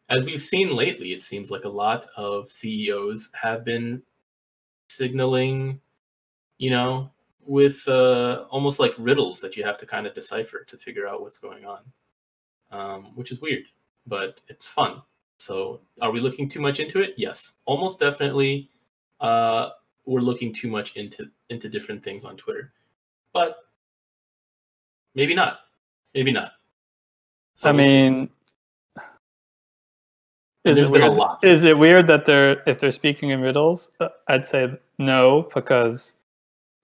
as we've seen lately, it seems like a lot of CEOs have been signaling, with almost like riddles that you have to kind of decipher to figure out what's going on, which is weird, but it's fun. So are we looking too much into it? Yes, almost definitely. We're looking too much into different things on Twitter, but maybe not. Maybe not. So I mean, is there's it been weird? a lot. Is it weird that if they're speaking in riddles? I'd say no, because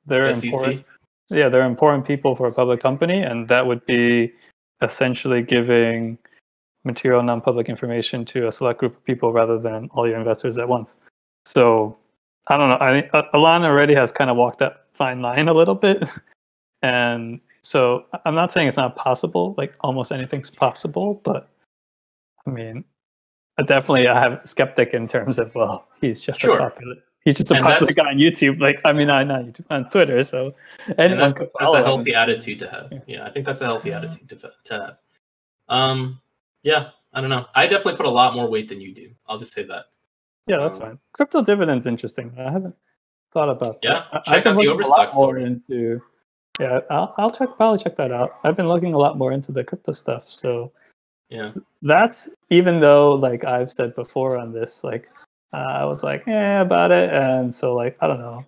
they're SEC? important. Yeah, they're important people for a public company, and that would be essentially giving material non-public information to a select group of people rather than all your investors at once. So I don't know. I mean, Alana already has kind of walked that fine line a little bit, and so I'm not saying it's not possible. Like almost anything's possible, but I mean, I have a skeptic in terms of he's just a popular. He's just a popular guy on YouTube. Like, I mean, not YouTube, on Twitter. So anyone could follow. That's a healthy attitude to have. Yeah, I think that's a healthy attitude to have. Yeah, I don't know. I definitely put a lot more weight than you do. I'll just say that. Yeah, that's fine. Crypto dividends interesting. I haven't thought about that. Yeah, check out the Overstock story. I'll probably check that out. I've been looking a lot more into the crypto stuff. So yeah, that's, even though like I've said before on this, like I was like, about it, and so like I don't know,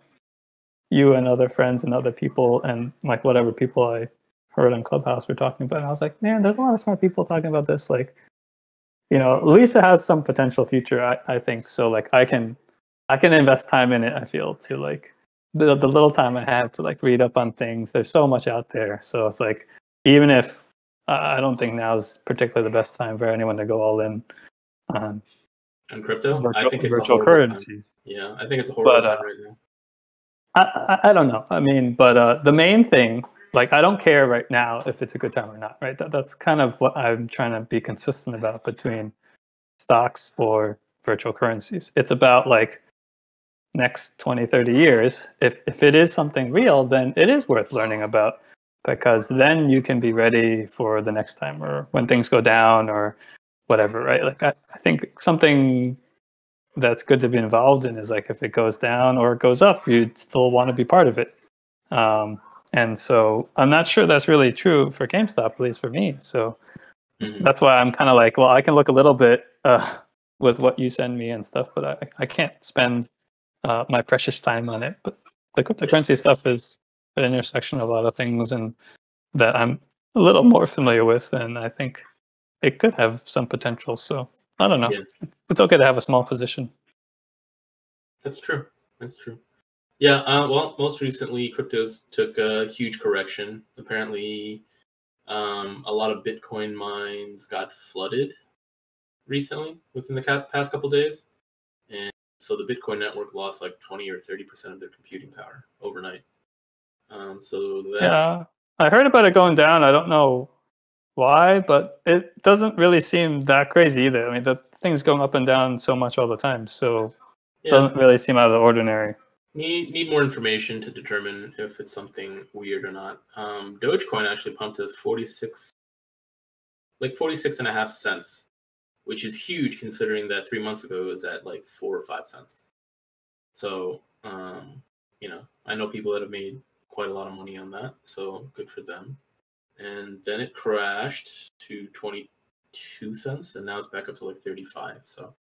you and other friends and other people and like whatever people I heard on Clubhouse were talking about, and I was like, man, there's a lot of smart people talking about this. Like, Lisa has some potential future, I think. So like I can invest time in it, I feel, to like the little time I have to like read up on things. There's so much out there. So it's like, even if I don't think now is particularly the best time for anyone to go all in on crypto. I think it's virtual currency. Yeah, I think it's a horrible time right now. I don't know. I mean, but the main thing, like, I don't care right now if it's a good time or not, right? That's kind of what I'm trying to be consistent about between stocks or virtual currencies. It's about like next 20, 30 years. If it is something real, then it is worth learning about, because then you can be ready for the next time or when things go down or whatever, right? Like I think something that's good to be involved in is like if it goes down or it goes up, you'd still want to be part of it. And so I'm not sure that's really true for GameStop, at least for me. So that's why I'm kind of like, well, I can look a little bit with what you send me and stuff, but I can't spend my precious time on it. But the cryptocurrency stuff is an intersection of a lot of things, and that I'm a little more familiar with, and I think it could have some potential. So I don't know. Yeah. It's okay to have a small position. That's true. Yeah, well, most recently, cryptos took a huge correction. Apparently, a lot of Bitcoin mines got flooded recently within the past couple days. And so the Bitcoin network lost like 20 or 30% of their computing power overnight. Yeah, I heard about it going down. I don't know why, but it doesn't really seem that crazy either. I mean, the thing's going up and down so much all the time. So Doesn't really seem out of the ordinary. Need more information to determine if it's something weird or not. Dogecoin actually pumped to 46 and a half cents, which is huge considering that 3 months ago it was at like 4 or 5 cents. So, I know people that have made quite a lot of money on that, so good for them. And then it crashed to 22 cents, and now it's back up to like 35. So,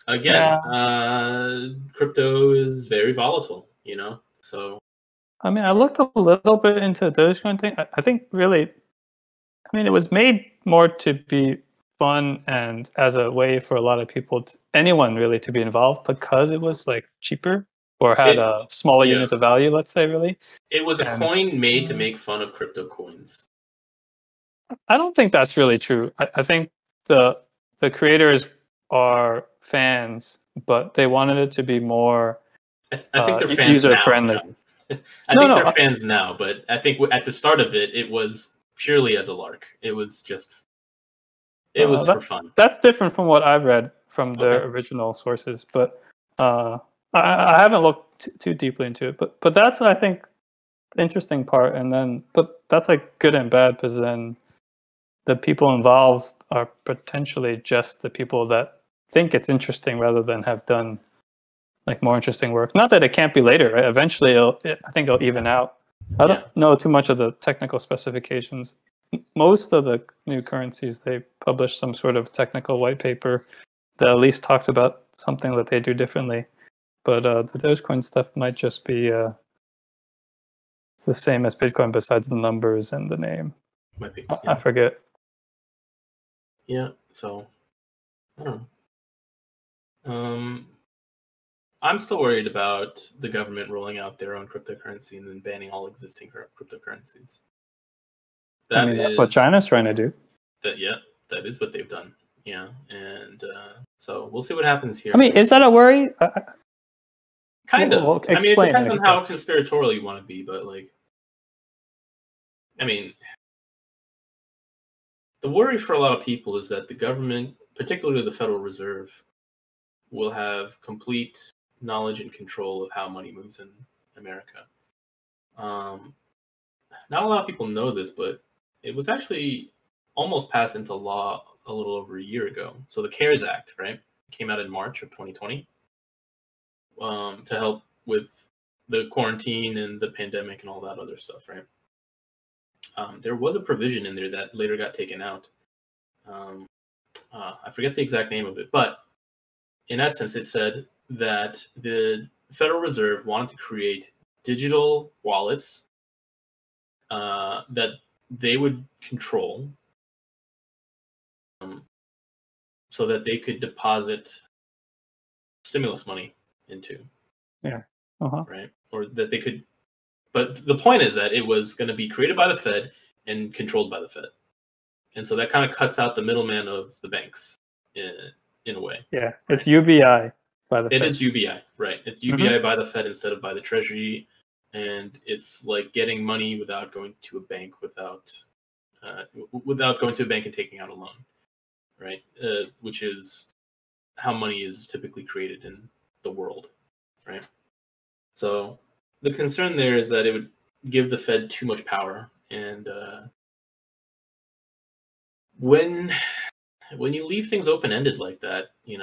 again, crypto is very volatile, so. I mean, I looked a little bit into the Dogecoin thing. I think really, it was made more to be fun and as a way for a lot of people, anyone really, to be involved because it was like cheaper or had smaller units of value, let's say, really. It was a coin made to make fun of crypto coins. I don't think that's really true. I think the creators are fans, but they wanted it to be more I think they're fans user friendly. I think they're fans now, but I think at the start of it, it was purely as a lark. It was just, it was for fun. That's different from what I've read from the original sources, but I haven't looked too deeply into it. But that's, I think, the interesting part. And then, but that's like good and bad, because then the people involved are potentially just the people that think it's interesting rather than have done like more interesting work. Not that it can't be later, right? Eventually, I think it'll even out. I don't know too much of the technical specifications. Most of the new currencies, they publish some sort of technical white paper that at least talks about something that they do differently. But the Dogecoin stuff might just be the same as Bitcoin besides the numbers and the name. Might be. I forget. Yeah, so I don't know. I'm still worried about the government rolling out their own cryptocurrency and then banning all existing cryptocurrencies. That's what China's trying to do. That is what they've done. Yeah, and so we'll see what happens here. Is that a worry? Kind of. Well, it depends on how conspiratorial you want to be, but the worry for a lot of people is that the government, particularly the Federal Reserve, will have complete knowledge and control of how money moves in America. Not a lot of people know this, but it was actually almost passed into law a little over a year ago. So the CARES Act, right, came out in March of 2020 to help with the quarantine and the pandemic and all that other stuff, right? There was a provision in there that later got taken out. I forget the exact name of it, but in essence, it said that the Federal Reserve wanted to create digital wallets that they would control so that they could deposit stimulus money into. Yeah. Right? Or that they could. But the point is that it was going to be created by the Fed and controlled by the Fed. And so that kind of cuts out the middleman of the banks in a way. Yeah, right? It's UBI by the Fed. It is UBI, right. It's UBI by the Fed instead of by the Treasury. And it's like getting money without going to a bank, without going to a bank and taking out a loan, right? Which is how money is typically created in the world, right? So the concern there is that it would give the Fed too much power, and when you leave things open-ended like that, you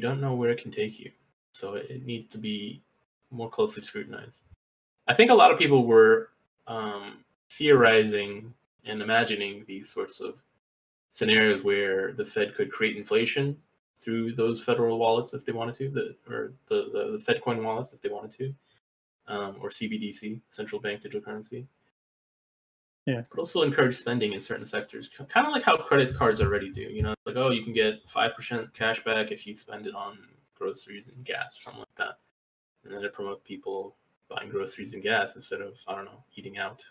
don't know where it can take you. So it needs to be more closely scrutinized. I think a lot of people were theorizing and imagining these sorts of scenarios where the Fed could create inflation through those federal wallets if they wanted to, the Fed coin wallets if they wanted to, or CBDC, central bank digital currency. Yeah. But also encourage spending in certain sectors, kind of like how credit cards already do. It's like, oh, you can get 5% cash back if you spend it on groceries and gas or something like that. And then it promotes people buying groceries and gas instead of, I don't know, eating out.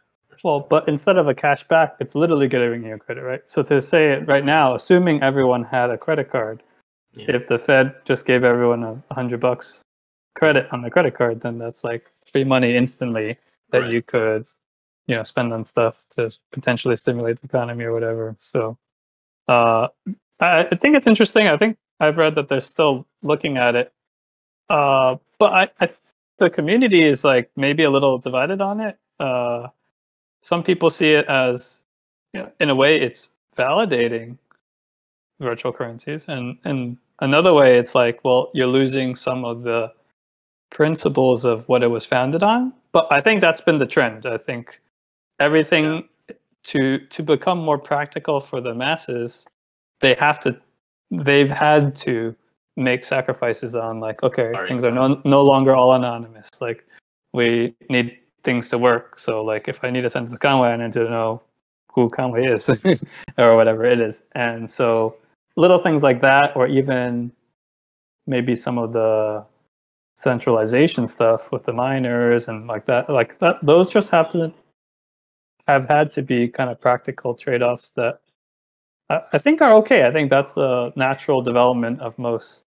Well, but instead of a cash back, it's literally giving you a credit, right? So to say it right now, assuming everyone had a credit card, if the Fed just gave everyone $100 credit on the credit card, then that's like free money instantly that you could, spend on stuff to potentially stimulate the economy or whatever. So I think it's interesting. I think I've read that they're still looking at it. But the community is like maybe a little divided on it. Some people see it as, in a way, it's validating virtual currencies, and in another way, it's like, well, you're losing some of the principles of what it was founded on. But I think that's been the trend. I think everything to become more practical for the masses, they've had to make sacrifices on, like, okay, things are no longer all anonymous. Like, we need things to work. So like, if I need to send to Conway, I need to know who Conway is or whatever it is. And so little things like that, or even maybe some of the centralization stuff with the miners and like that, those just have had to be kind of practical trade-offs that I think are okay. I think that's the natural development of most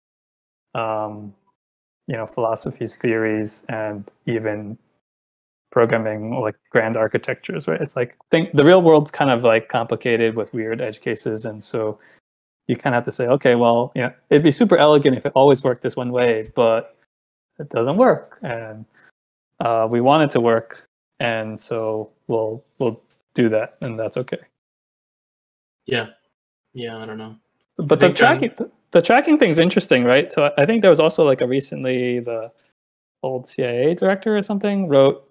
philosophies, theories, and even programming, like grand architectures, right? It's like, the real world's kind of like complicated with weird edge cases, and so you kind of have to say, okay, well, it'd be super elegant if it always worked this one way, but it doesn't work, and we want it to work, and so we'll do that, and that's okay. Yeah, I don't know. But the tracking thing's interesting, right? So I think there was also like recently the old CIA director or something wrote,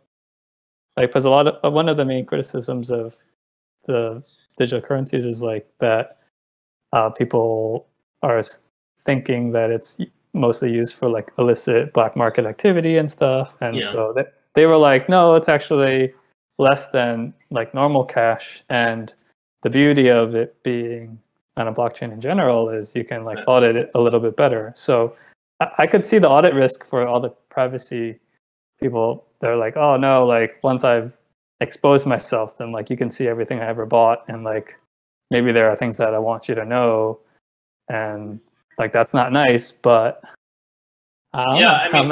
like, because one of the main criticisms of the digital currencies is like that people are thinking that it's mostly used for like illicit black market activity and stuff, and so they were like, no, it's actually less than like normal cash, and the beauty of it being on a blockchain in general is you can like audit it a little bit better. So I could see the audit risk for all the privacy people. They're like, oh no, like once I've exposed myself, then like you can see everything I ever bought, and like maybe there are things that I want you to know, and like that's not nice. But I mean,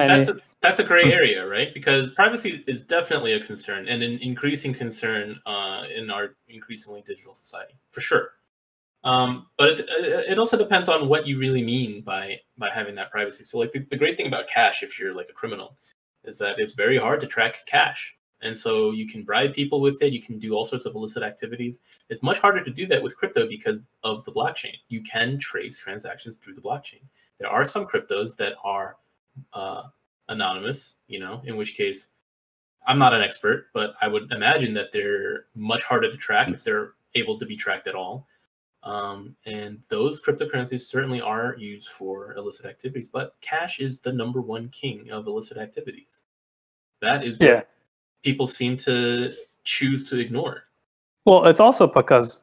that's a gray area, right? Because privacy is definitely a concern, and an increasing concern in our increasingly digital society, for sure. But it also depends on what you really mean by having that privacy. So like the great thing about cash, if you're like a criminal, is that it's very hard to track cash. And so you can bribe people with it. You can do all sorts of illicit activities. It's much harder to do that with crypto because of the blockchain. You can trace transactions through the blockchain. There are some cryptos that are anonymous, in which case I'm not an expert, but I would imagine that they're much harder to track if they're able to be tracked at all. And those cryptocurrencies certainly are used for illicit activities, but cash is the number one king of illicit activities. That is what people seem to choose to ignore. Well, it's also because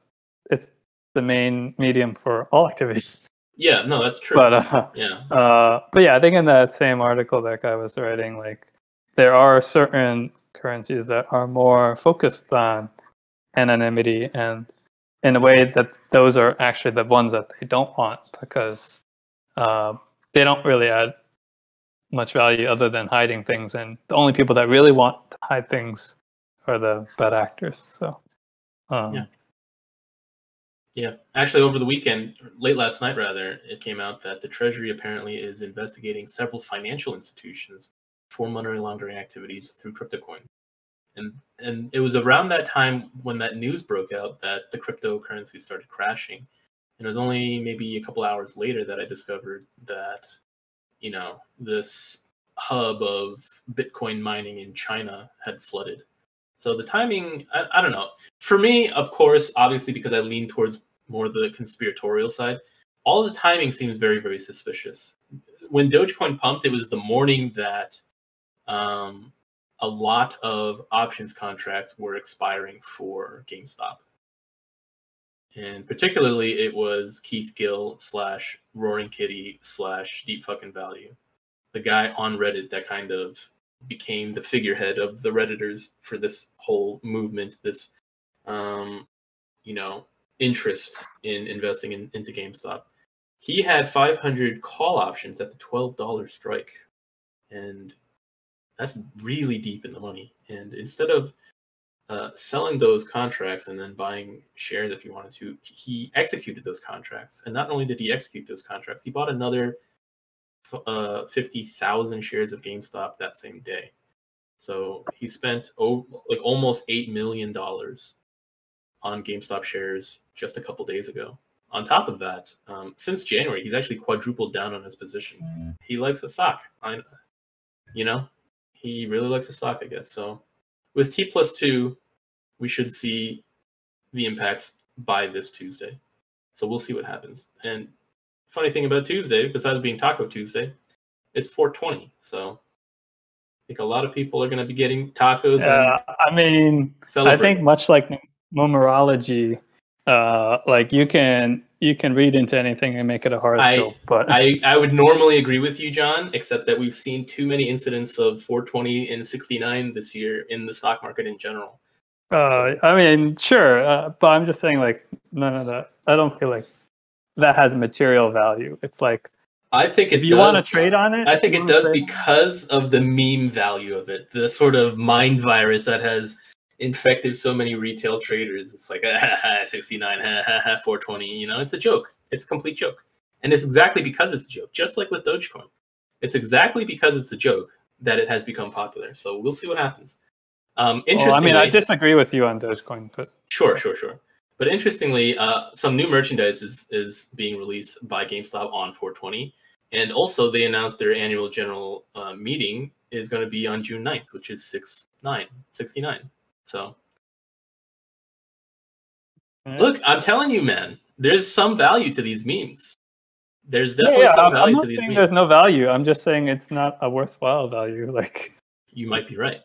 it's the main medium for all activities. Yeah, no, that's true. But I think in that same article that guy was writing, like, there are certain currencies that are more focused on anonymity, and in a way that those are actually the ones that they don't want, because they don't really add much value other than hiding things, and the only people that really want to hide things are the bad actors. So actually, over the weekend, late last night rather, it came out that the Treasury apparently is investigating several financial institutions for money laundering activities through crypto coins. And it was around that time when that news broke out that the cryptocurrency started crashing. And it was only maybe a couple hours later that I discovered that, this hub of Bitcoin mining in China had flooded. So the timing, I don't know. For me, of course, obviously, because I lean towards more the conspiratorial side, all the timing seems very, very suspicious. When Dogecoin pumped, it was the morning that a lot of options contracts were expiring for GameStop. And particularly, it was Keith Gill / Roaring Kitty / Deep Fucking Value, the guy on Reddit that kind of became the figurehead of the Redditors for this whole movement, this, interest in investing into GameStop. He had 500 call options at the $12 strike. And that's really deep in the money. And instead of selling those contracts and then buying shares if he wanted to. He executed those contracts, and not only did he execute those contracts, he bought another 50,000 shares of GameStop that same day. So he spent like almost $8 million on GameStop shares just a couple days ago. On top of that, since January, he's actually quadrupled down on his position. He likes the stock. He really likes the stock, I guess. So with T+2, we should see the impacts by this Tuesday. So we'll see what happens. And funny thing about Tuesday, besides being Taco Tuesday, it's 420. So I think a lot of people are going to be getting tacos. Yeah, I mean, I think much like numerology, like you can read into anything and make it a horoscope. But I would normally agree with you, John, except that we've seen too many incidents of 420 and 69 this year in the stock market in general. I mean, sure, but I'm just saying, like, none of that. I don't feel like that has material value. It's like, I think if you want to trade on it, I think it does because of the meme value of it, the sort of mind virus that has infected so many retail traders. It's like 69, 420. It's a joke. It's a complete joke, and it's exactly because it's a joke. Just like with Dogecoin, it's exactly because it's a joke that it has become popular. So we'll see what happens. Interestingly, I mean, I disagree with you on Dogecoin, but sure. But interestingly, some new merchandise is being released by GameStop on 420. And also, they announced their annual general meeting is going to be on June 9th, which is 69. So, look, I'm telling you, man, there's some value to these memes. There's definitely some value to these memes. There's no value. I'm just saying it's not a worthwhile value. Like, you might be right.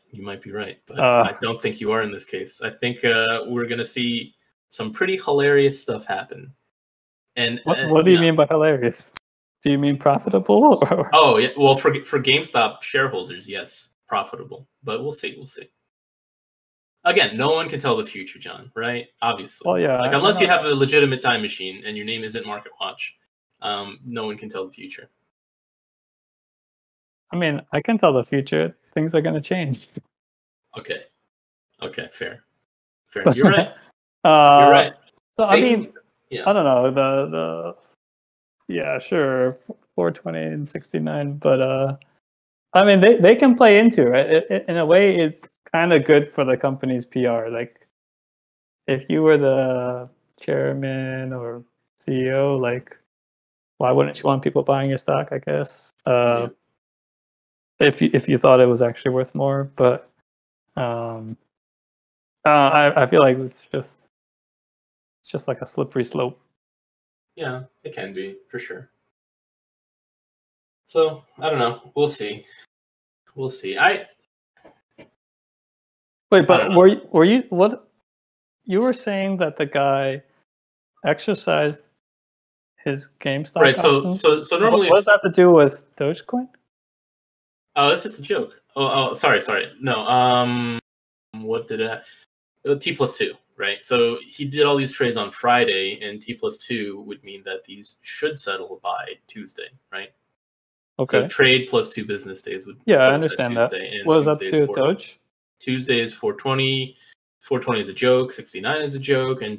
But I don't think you are in this case. I think we're going to see some pretty hilarious stuff happen. And what do you mean by hilarious? Do you mean profitable? Or? Oh, yeah. Well, for GameStop shareholders, yes, profitable. But we'll see. Again, no one can tell the future, John, right? Obviously. Well, yeah. Like, unless you have a legitimate time machine and your name isn't MarketWatch, no one can tell the future. I mean, I can tell the future. Things are going to change. Okay, fair. You're right. You're right. So, I mean, yeah. I don't know. Yeah, sure, 420 and 69, but I mean, they can play into it. In a way, it's kind of good for the company's PR. Like, if you were the chairman or CEO, like, why wouldn't you want people buying your stock? I guess if you thought it was actually worth more, but I feel like it's just like a slippery slope. Yeah, it can be, for sure. So, I don't know. We'll see. Wait, but were you what? You were saying that the guy exercised his GameStop options? So normally... What does that have to do with Dogecoin? Oh, that's just a joke. Oh, sorry. No, what did it... T+2, right? So he did all these trades on Friday, and T+2 would mean that these should settle by Tuesday, right? Okay. So trade plus 2 business days would... Yeah, I understand that. What does that do with Doge? Tuesday is 420. 420 is a joke. 69 is a joke, and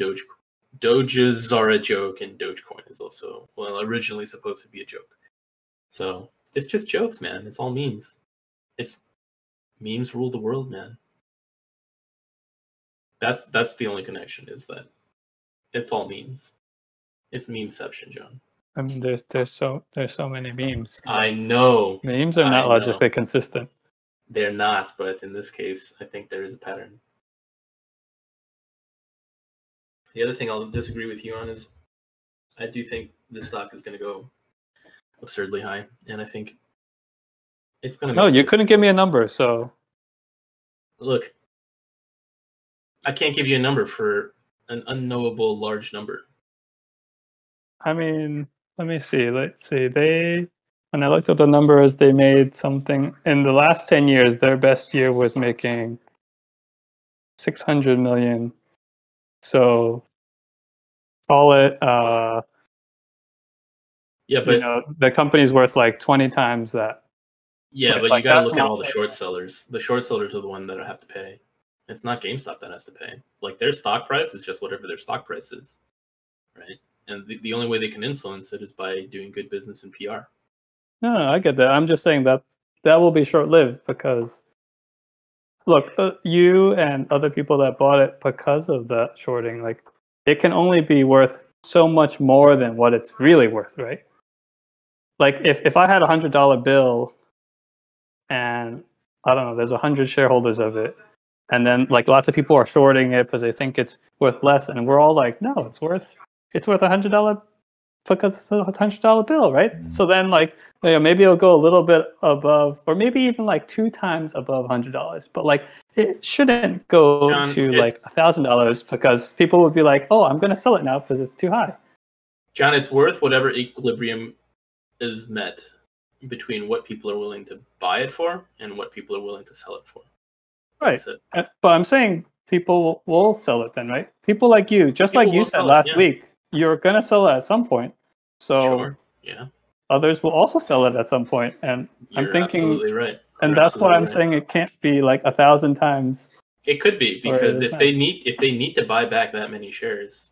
Doges are a joke, and Dogecoin is also, well, originally supposed to be a joke. So it's just jokes, man. It's all memes. It's memes rule the world, man. That's the only connection, is that it's all memes. It's memeception, John. I mean, there's so many memes. I know. Memes are not logically consistent. They're not, but in this case, I think there is a pattern. The other thing I'll disagree with you on is I do think this stock is going to go absurdly high, and I think it's going to... No, you couldn't give me a number, so... Look, I can't give you a number for an unknowable large number. I mean, let me see. Let's see. When I looked at the numbers, they made something... In the last 10 years, their best year was making 600 million. So call it... yeah, but the company's worth like 20 times that. Yeah, but you got to look at all the short sellers. The short sellers are the ones that have to pay. It's not GameStop that has to pay. Like, their stock price is just whatever their stock price is, right? And the only way they can influence it is by doing good business and PR. No, I get that. I'm just saying that that will be short-lived because, look, you and other people that bought it because of that shorting, like, it can only be worth so much more than what it's really worth, right? Like, if I had $100 bill and I don't know, there's 100 shareholders of it, and then like lots of people are shorting it because they think it's worth less, and we're all like, no, it's worth $100 because it's a $100 bill, right? So then, like, maybe it'll go a little bit above, or maybe even like 2 times above $100, but like it shouldn't go John, to like $1,000 because people would be like, oh, I'm gonna sell it now because it's too high. John, it's worth whatever equilibrium is met between what people are willing to buy it for and what people are willing to sell it for. Right. But I'm saying people will sell it then, right? People like you, just like you said last week, you're going to sell it at some point. So sure. Yeah. Others will also sell it at some point. And You're I'm thinking, absolutely right. And that's why I'm saying it can't be like 1,000 times. It could be, because if they need to buy back that many shares.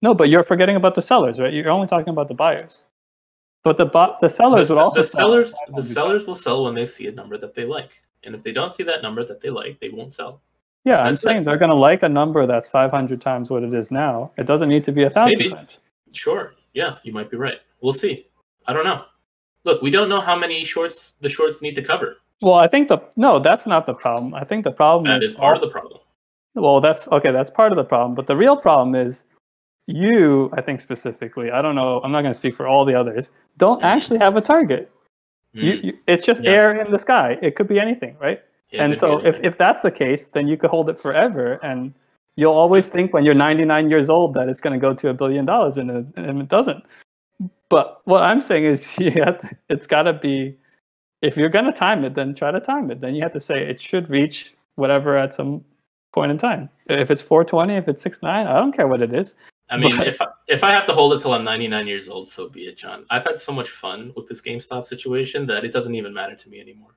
No, but you're forgetting about the sellers, right? You're only talking about the buyers. But the sellers would also sell. The sellers will sell when they see a number that they like. And if they don't see that number that they like, they won't sell. Yeah, I'm saying they're going to like a number that's 500 times what it is now. It doesn't need to be 1,000 times. Sure. Yeah, you might be right. We'll see. I don't know. Look, we don't know how many shorts the shorts need to cover. Well, I think that's not the problem. I think the problem is part of the problem. Well, that's part of the problem. But the real problem is you, I think specifically, I don't know, I'm not going to speak for all the others, don't actually have a target. It's just air in the sky. It could be anything, right? Yeah, and so if that's the case, then you could hold it forever, and you'll always think when you're 99 years old that it's going to go to $1 billion, and it doesn't. But what I'm saying is it's got to be, if you're going to time it, then try to time it. Then you have to say it should reach whatever at some point in time. If it's 420, if it's 6.9, I don't care what it is. I mean, if I have to hold it till I'm 99 years old, so be it, John. I've had so much fun with this GameStop situation that it doesn't even matter to me anymore.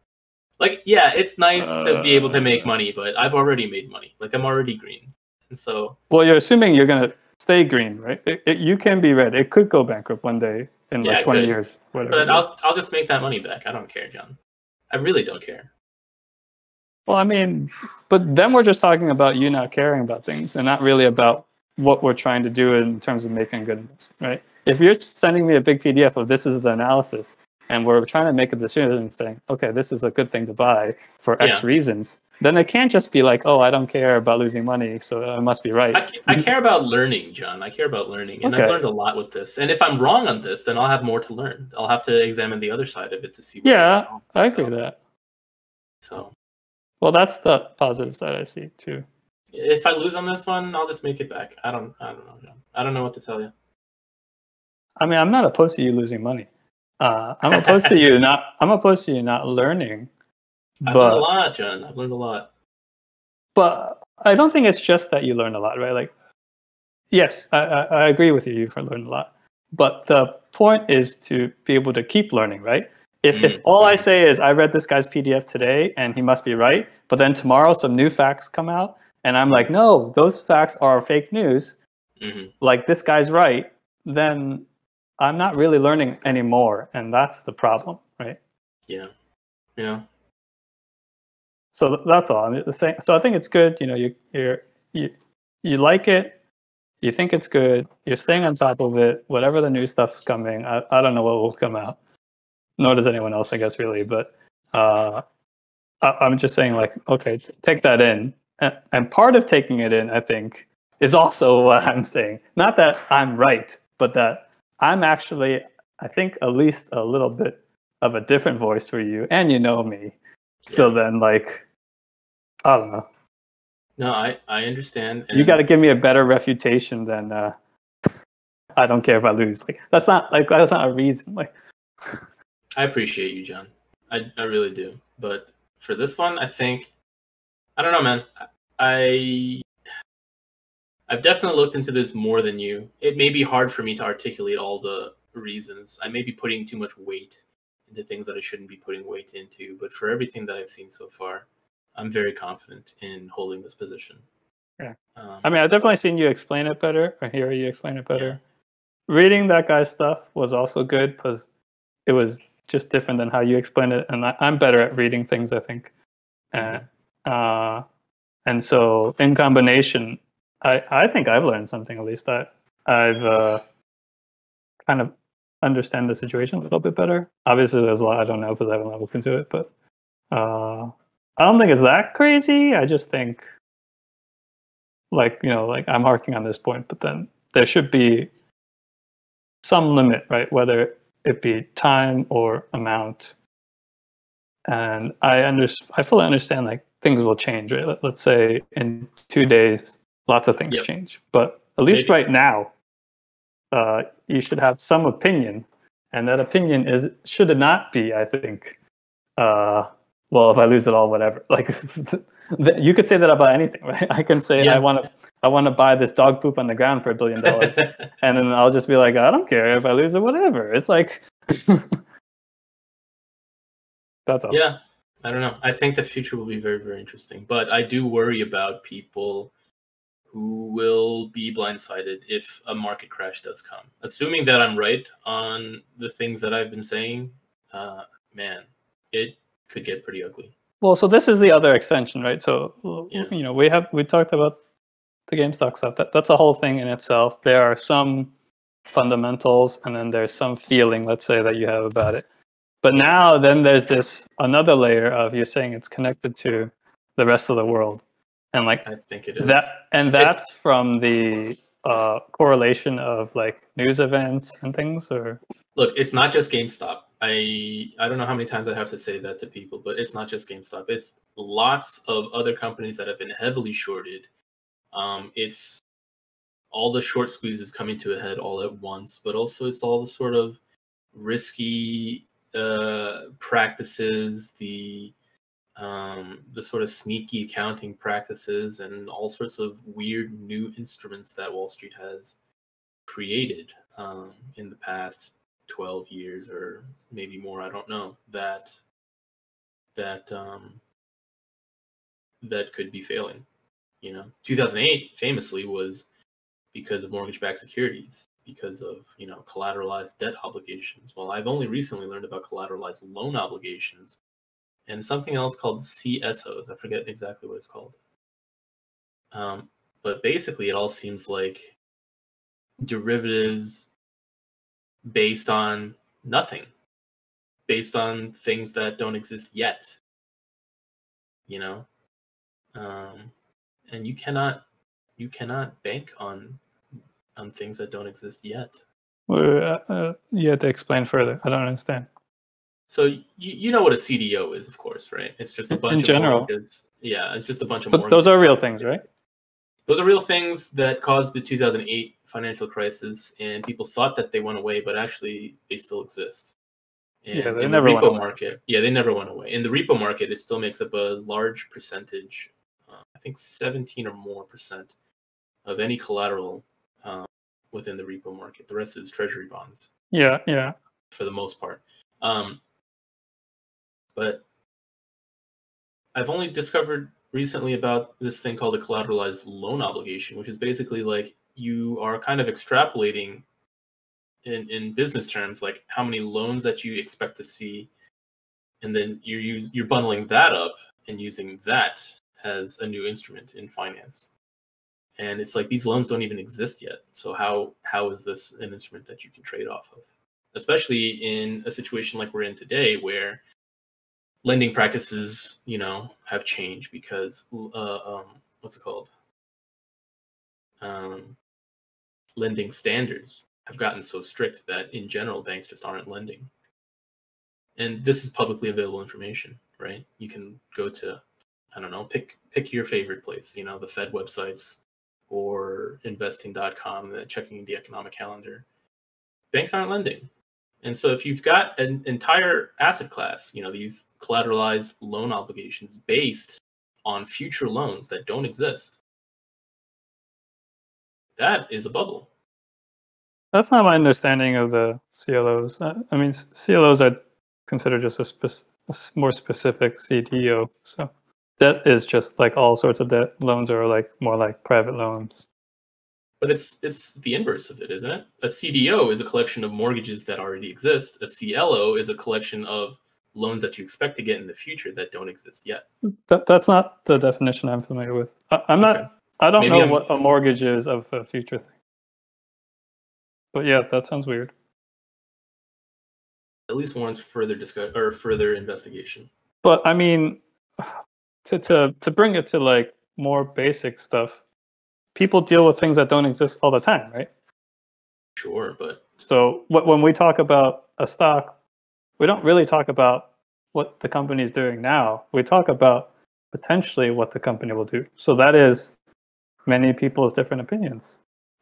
Like, yeah, it's nice to be able to make money, but I've already made money. Like, I'm already green. And so... Well, you're assuming you're going to stay green, right? You can be red. It could go bankrupt one day in like 20 years. Whatever. But I'll just make that money back. I don't care, John. I really don't care. Well, I mean, but then we're just talking about you not caring about things and not really about what we're trying to do in terms of making good investment, right? If you're sending me a big PDF of this is the analysis, and we're trying to make a decision and saying, okay, this is a good thing to buy for X reasons, then it can't just be like, oh, I don't care about losing money, so I must be right. I care about learning, John. I care about learning, and I've learned a lot with this. And if I'm wrong on this, then I'll have more to learn. I'll have to examine the other side of it to see. Yeah, I agree with that. So, well, that's the positive side I see too. If I lose on this one, I'll just make it back. I don't know, John. I don't know what to tell you. I mean, I'm not opposed to you losing money. I'm opposed to you not. I'm opposed to you not learning. I've learned a lot, John. I've learned a lot. But I don't think it's just that you learn a lot, right? Like, yes, I agree with you. You've learned a lot. But the point is to be able to keep learning, right? If all I say is I read this guy's PDF today and he must be right, but then tomorrow some new facts come out and I'm like, no, those facts are fake news. Like, this guy's right. Then I'm not really learning anymore, and that's the problem, right? Yeah, yeah. So that's all. I'm just saying. So I think it's good. You know, you like it. You think it's good. You're staying on top of it. Whatever the new stuff is coming, I don't know what will come out. Nor does anyone else, I guess, really. But I'm just saying, like, okay, take that in. And part of taking it in, I think, is also what I'm saying. Not that I'm right, but that I'm actually, I think, at least a little bit of a different voice for you, and you know me. So then, like, I don't know. No, I understand. You got to give me a better refutation than I don't care if I lose. Like, that's not a reason. Like, I appreciate you, John. I really do. But for this one, I think, I don't know, man. I've definitely looked into this more than you. It may be hard for me to articulate all the reasons. I may be putting too much weight into things that I shouldn't be putting weight into. But for everything that I've seen so far, I'm very confident in holding this position. Yeah. I mean, I've definitely seen you explain it better, or hear you explain it better. Yeah. Reading that guy's stuff was also good because it was just different than how you explain it, and I'm better at reading things, I think. And so in combination, I think I've learned something, at least that I've kind of understand the situation a little bit better. Obviously, there's a lot I don't know because I haven't looked into it, but I don't think it's that crazy. I just think, like I'm harking on this point, but then there should be some limit, right? Whether it be time or amount. And I fully understand, like, things will change, right? Let's say in 2 days, lots of things change. But at least right now, you should have some opinion, and that opinion should it not be, I think, well, if I lose it all, whatever. Like, you could say that about anything, right? I can say I want to buy this dog poop on the ground for $1 billion, and then I'll just be like, I don't care if I lose it, whatever. It's like, that's all. Yeah, I don't know. I think the future will be very, very interesting, but I do worry about people who will be blindsided if a market crash does come. Assuming that I'm right on the things that I've been saying, man, it could get pretty ugly. Well, so this is the other extension, right? So we talked about the GameStop stuff. That's a whole thing in itself. There are some fundamentals, and then there's some feeling, let's say, that you have about it. But now then there's this another layer of, you're saying it's connected to the rest of the world. And like, I think it is. That's from the correlation of like news events and things, or? Look, it's not just GameStop. I don't know how many times I have to say that to people, but it's not just GameStop. It's lots of other companies that have been heavily shorted. It's all the short squeezes coming to a head all at once, but also it's all the sort of risky practices, the sort of sneaky accounting practices, and all sorts of weird new instruments that Wall Street has created in the past 12 years or maybe more, I don't know, that could be failing. 2008 famously was because of mortgage-backed securities, because of collateralized debt obligations. Well, I've only recently learned about collateralized loan obligations and something else called CSOs. I forget exactly what it's called. But basically, it all seems like derivatives based on nothing, based on things that don't exist yet. And you cannot bank on things that don't exist yet. You have to explain further. I don't understand. So you know what a CDO is, of course, right? It's just a bunch of mortgages. Yeah, it's just a bunch of mortgages. But those are real things, right? Those are real things that caused the 2008 financial crisis, and people thought that they went away, but actually they still exist. And yeah, they in never the went repo away. market, they never went away. In the repo market, it still makes up a large percentage, I think 17 or more percent of any collateral within the repo market. The rest is treasury bonds. Yeah. For the most part. But I've only discovered recently about this thing called a collateralized loan obligation, which is basically like you are kind of extrapolating in business terms, like how many loans that you expect to see, and then you're bundling that up and using that as a new instrument in finance. And it's like these loans don't even exist yet. So how is this an instrument that you can trade off of? Especially in a situation like we're in today, where lending practices, have changed because what's it called? Lending standards have gotten so strict that in general banks just aren't lending. And this is publicly available information, right? You can go to, I don't know, pick your favorite place, the Fed websites or investing.com, checking the economic calendar. Banks aren't lending. And so if you've got an entire asset class, these collateralized loan obligations based on future loans that don't exist, that is a bubble. That's not my understanding of the CLOs. I mean, CLOs are considered just a more specific CDO. So Debt is just like all sorts of debt. Loans are like more like private loans. But it's the inverse of it, isn't it? A CDO is a collection of mortgages that already exist. A CLO is a collection of loans that you expect to get in the future that don't exist yet. That's not the definition I'm familiar with. I'm not. Okay. I don't Maybe know what a mortgage is of a future thing. But yeah, that sounds weird. At least warrants further discussion or further investigation. But I mean, to bring it to like more basic stuff, people deal with things that don't exist all the time, right? Sure, but so when we talk about a stock, we don't really talk about what the company is doing now. We talk about potentially what the company will do. So that is many people's different opinions.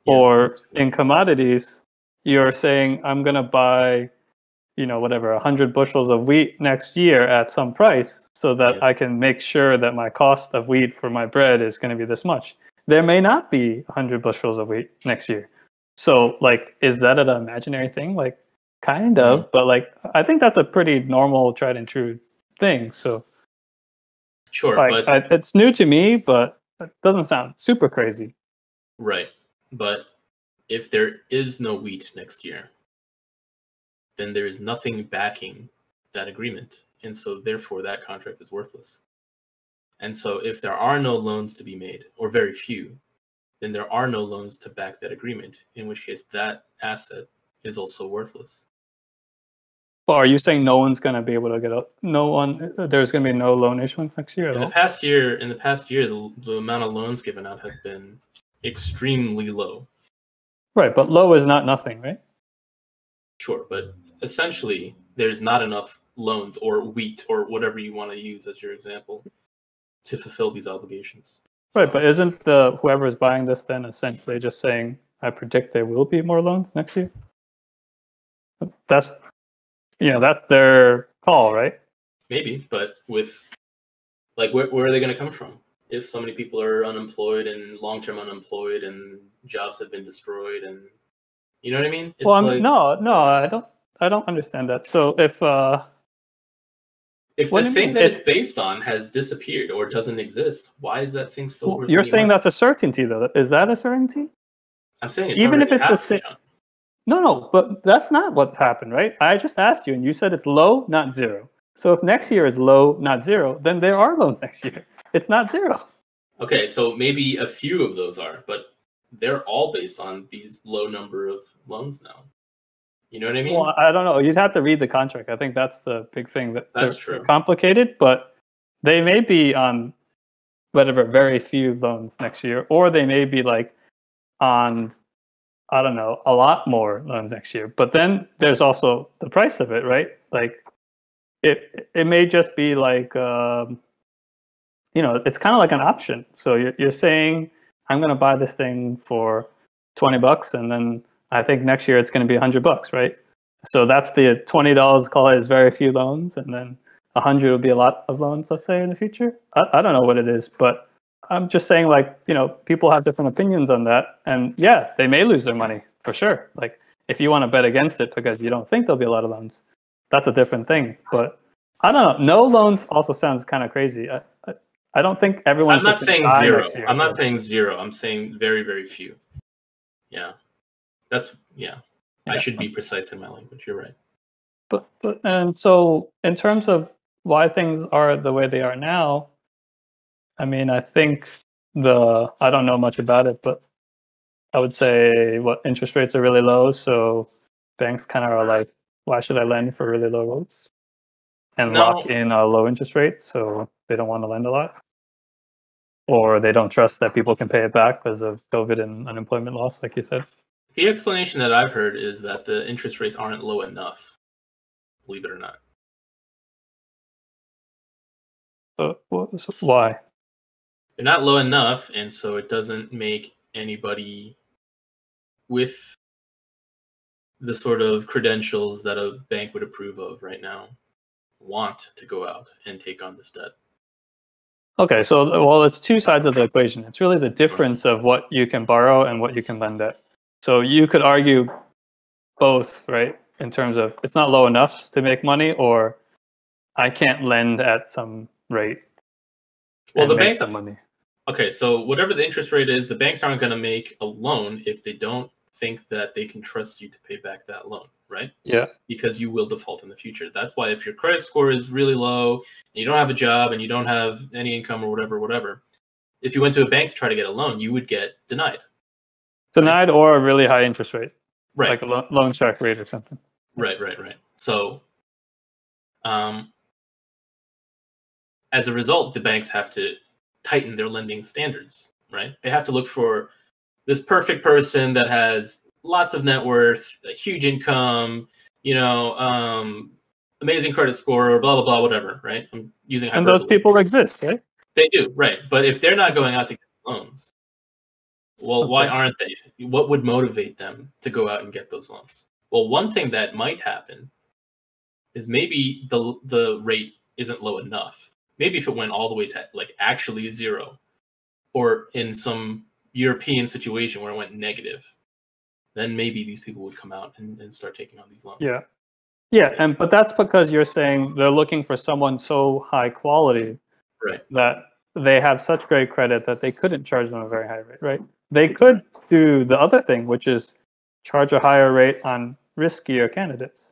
Yeah, or in commodities, you're saying, I'm going to buy, whatever, 100 bushels of wheat next year at some price so that I can make sure that my cost of wheat for my bread is going to be this much. There may not be 100 bushels of wheat next year. So, like, is that an imaginary thing? Like, kind of, but like, I think that's a pretty normal, tried and true thing. So, sure, like, but it's new to me, but it doesn't sound super crazy. Right, but if there is no wheat next year, then there is nothing backing that agreement, and so therefore that contract is worthless. And so if there are no loans to be made, or very few, then there are no loans to back that agreement, in which case that asset is also worthless. Well, are you saying no one's going to be able to get up? No one, there's going to be no loan issuance next year at all? In the past year, the amount of loans given out have been extremely low. Right, but low is not nothing, right? Sure, but essentially, there's not enough loans or wheat or whatever you want to use as your example to fulfill these obligations. Right, but isn't whoever is buying this then essentially just saying, I predict there will be more loans next year? That's their call, right? Maybe, but with like where are they going to come from if so many people are unemployed and long-term unemployed and jobs have been destroyed, and you know what I mean? It's no, I don't understand that. So if the thing that it's based on has disappeared or doesn't exist, why is that thing still worth? You're saying that's a certainty, though. Is that a certainty? I'm saying it's even if it's the same. No, but that's not what happened, right? I just asked you, and you said it's low, not zero. So if next year is low, not zero, then there are loans next year. It's not zero. Okay, so maybe a few of those are, but they're all based on these low number of loans now. You know what I mean? Well, I don't know. You'd have to read the contract. I think that's the big thing. That's true. They're complicated, but they may be on whatever very few loans next year, or they may be like on, I don't know, a lot more loans next year. But then there's also the price of it, right? Like it may just be like it's kind of like an option. So you're saying I'm going to buy this thing for $20, and then I think next year it's going to be $100, right? So that's the $20. Call it as very few loans, and then 100 would be a lot of loans, let's say, in the future. I don't know what it is, but I'm just saying, like, people have different opinions on that, and yeah, they may lose their money for sure. Like, if you want to bet against it because you don't think there'll be a lot of loans, that's a different thing. But I don't know. No loans also sounds kind of crazy. I don't think everyone's. I'm not saying zero. I'm not saying zero. I'm saying very, very few. Yeah, yeah. I should be precise in my language. You're right. But and so in terms of why things are the way they are now, I mean, I think I don't know much about it, but I would say interest rates are really low, so banks kind of are like, why should I lend for really low rates and lock in a low interest rate? So they don't want to lend a lot, or they don't trust that people can pay it back because of COVID and unemployment loss, like you said. The explanation that I've heard is that the interest rates aren't low enough, believe it or not. Why? They're not low enough, and so it doesn't make anybody with the sort of credentials that a bank would approve of right now want to go out and take on this debt. Okay, so it's two sides of the equation. It's really the difference of what you can borrow and what you can lend at. So you could argue both, right? In terms of it's not low enough to make money, or I can't lend at some rate. Well, the make banks. some money. Okay, so whatever the interest rate is, the banks aren't going to make a loan if they don't think that they can trust you to pay back that loan, right? Yeah. Because you will default in the future. That's why if your credit score is really low, and you don't have a job, and you don't have any income or whatever, if you went to a bank to try to get a loan, you would get denied. Denied, right? Or a really high interest rate, right? Like a loan shark rate or something. Right. So, as a result, the banks have to tighten their lending standards, right? They have to look for this perfect person that has lots of net worth, a huge income, amazing credit score, or blah, blah, blah, whatever, right? I'm using hyperbole. And those people exist, right? They do, right. But if they're not going out to get loans, well, why aren't they? What would motivate them to go out and get those loans? Well, one thing that might happen is maybe the rate isn't low enough. Maybe if it went all the way to like actually zero, or in some European situation where it went negative, then maybe these people would come out and start taking on these loans. Yeah, but that's because you're saying they're looking for someone so high quality, right, that they have such great credit that they couldn't charge them a very high rate, right? They could do the other thing, which is charge a higher rate on riskier candidates.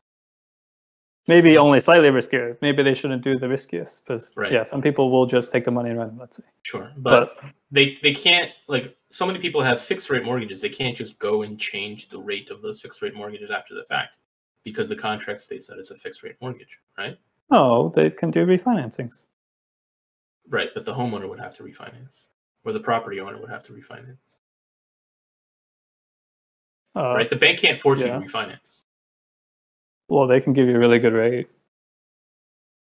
Maybe only slightly riskier. Maybe they shouldn't do the riskiest, because some people will just take the money and run, let's say. Sure, but they can't, like, so many people have fixed rate mortgages. They can't just go and change the rate of those fixed rate mortgages after the fact, because the contract states that it's a fixed rate mortgage, right? Oh, they can do refinancings. Right, but the homeowner would have to refinance, or the property owner would have to refinance. Right, the bank can't force you to refinance. Well, they can give you a really good rate.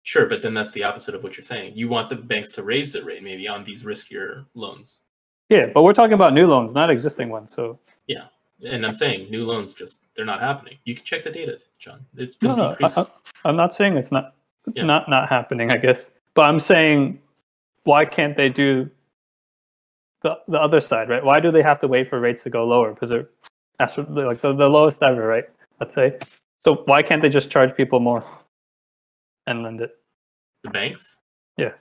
Sure, but then that's the opposite of what you're saying. You want the banks to raise the rate maybe on these riskier loans. Yeah, but we're talking about new loans, not existing ones. So yeah, and I'm saying new loans they're not happening. You can check the data, John. It's been decreasing. I'm not saying it's not happening, I guess, but I'm saying, why can't they do the other side, right? Why do they have to wait for rates to go lower? Because they're like the lowest ever, right? Let's say. So why can't they just charge people more and lend it? The banks? Yeah.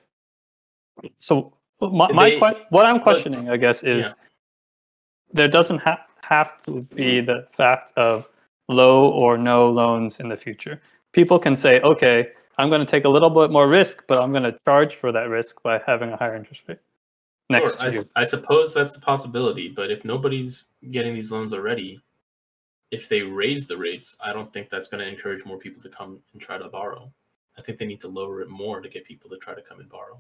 So what I'm questioning, I guess, is there doesn't have to be the fact of low or no loans in the future. People can say, okay, I'm going to take a little bit more risk, but I'm going to charge for that risk by having a higher interest rate. Sure, I suppose that's the possibility, but if nobody's getting these loans already, if they raise the rates, I don't think that's going to encourage more people to come and try to borrow. I think they need to lower it more to get people to try to come and borrow.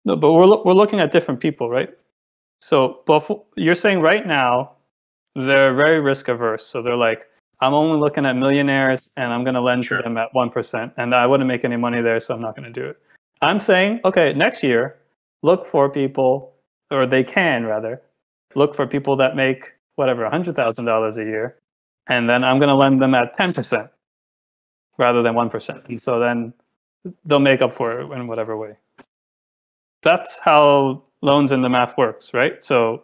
No, but we're looking at different people, right? So you're saying right now they're very risk averse. So they're like, I'm only looking at millionaires and I'm going to lend to them at 1%, and I wouldn't make any money there, so I'm not going to do it. I'm saying, okay, next year, look for people, or they can rather, look for people that make whatever, $100,000 a year, and then I'm going to lend them at 10% rather than 1%. And so then they'll make up for it in whatever way. That's how loans in the math works, right? So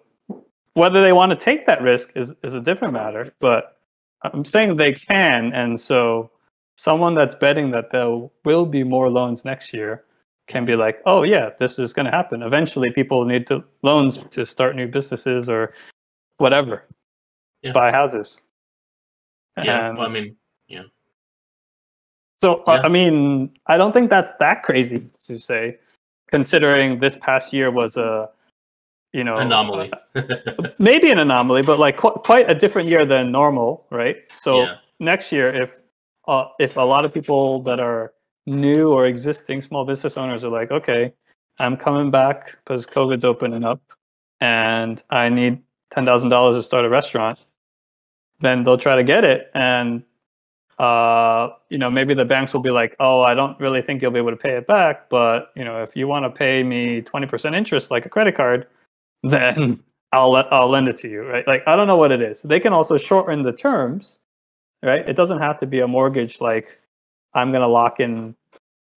whether they want to take that risk is a different matter, but I'm saying they can. And so someone that's betting that there will be more loans next year can be like, oh yeah, this is going to happen. Eventually people need loans to start new businesses or whatever, buy houses. Yeah, well, I mean, yeah. So, I mean, I don't think that's that crazy to say, considering this past year was a, anomaly. Maybe an anomaly, but like quite a different year than normal, right? So next year, if a lot of people that are new or existing small business owners are like, okay, I'm coming back because COVID's opening up, and I need $10,000 to start a restaurant, then they'll try to get it, and maybe the banks will be like, oh, I don't really think you'll be able to pay it back, but if you want to pay me 20% interest like a credit card, then I'll lend it to you, right? Like, I don't know what it is. They can also shorten the terms, right? It doesn't have to be a mortgage like, I'm going to lock in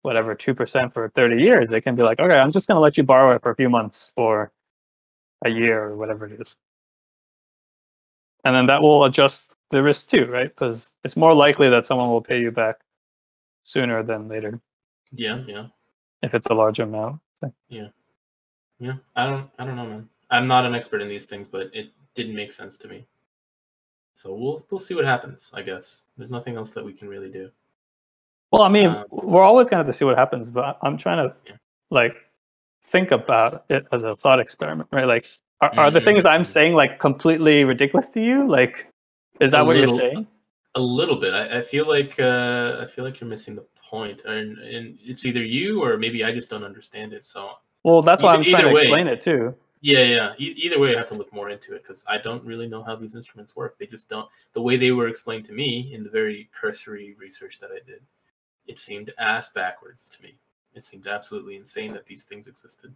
whatever 2% for 30 years. They can be like, okay, I'm just going to let you borrow it for a few months or a year or whatever it is. And then that will adjust the risk too, right? Because it's more likely that someone will pay you back sooner than later. Yeah. If it's a large amount. So. Yeah. Yeah, I don't know, man. I'm not an expert in these things, but it didn't make sense to me. So we'll see what happens. I guess there's nothing else that we can really do. Well, I mean, we're always going to have to see what happens, but I'm trying to like think about it as a thought experiment, right? Like, are the things I'm saying like completely ridiculous to you? Like, is that what you're saying? A little bit. I feel like you're missing the point, and it's either you or maybe I just don't understand it. So well, that's why I'm trying to explain it too. Yeah. Either way, I have to look more into it because I don't really know how these instruments work. They just don't. The way they were explained to me in the very cursory research that I did, it seemed ass backwards to me. It seemed absolutely insane that these things existed.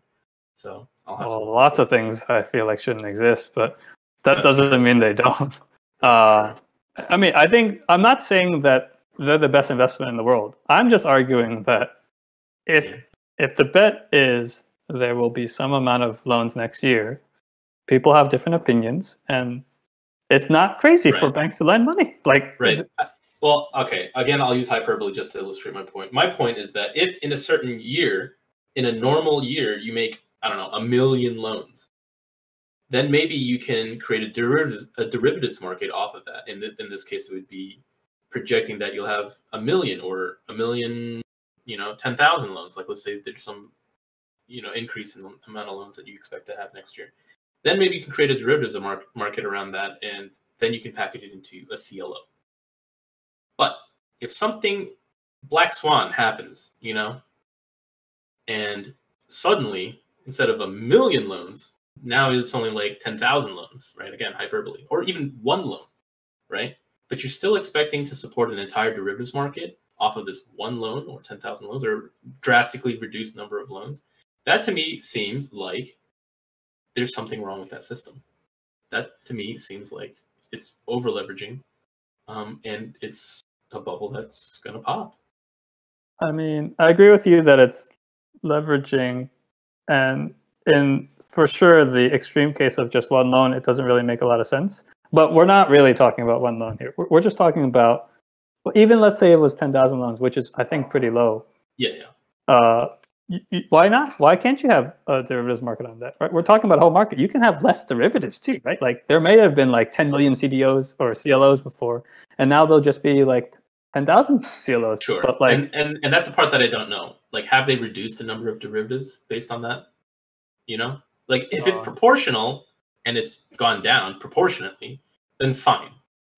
So I'll have to look lots of things I feel like shouldn't exist, but that doesn't mean they don't. I mean, I think I'm not saying that they're the best investment in the world. I'm just arguing that if the bet is there will be some amount of loans next year, people have different opinions, and it's not crazy for banks to lend money. Like, well, okay. Again, I'll use hyperbole just to illustrate my point. My point is that if in a certain year, in a normal year, you make, I don't know, 1 million loans, then maybe you can create a derivatives market off of that. In this case, it would be projecting that you'll have 1 million or 1 million, 10,000 loans. Like, let's say there's some, increase in the amount of loans that you expect to have next year. Then maybe you can create a derivatives market around that, and then you can package it into a CLO. But if something black swan happens, and suddenly instead of 1 million loans, now it's only like 10,000 loans, right? Again, hyperbole, or even one loan, right? But you're still expecting to support an entire derivatives market off of this one loan or 10,000 loans or drastically reduced number of loans. That to me seems like there's something wrong with that system. That to me seems like it's over leveraging, and it's a bubble that's gonna pop. I mean, I agree with you that it's leveraging, and for sure the extreme case of just one loan, it doesn't really make a lot of sense. But we're not really talking about one loan here. We're just talking about, well, even let's say it was 10,000 loans, which is I think pretty low. Yeah. Why not? Why can't you have a derivatives market on that? Right? We're talking about a whole market. You can have less derivatives too, right? Like there may have been like 10 million CDOs or CLOs before, and now they'll just be like 10,000 CLOs. Sure. But like, and that's the part that I don't know. Like, have they reduced the number of derivatives based on that? Like if it's proportional and it's gone down proportionately, then fine.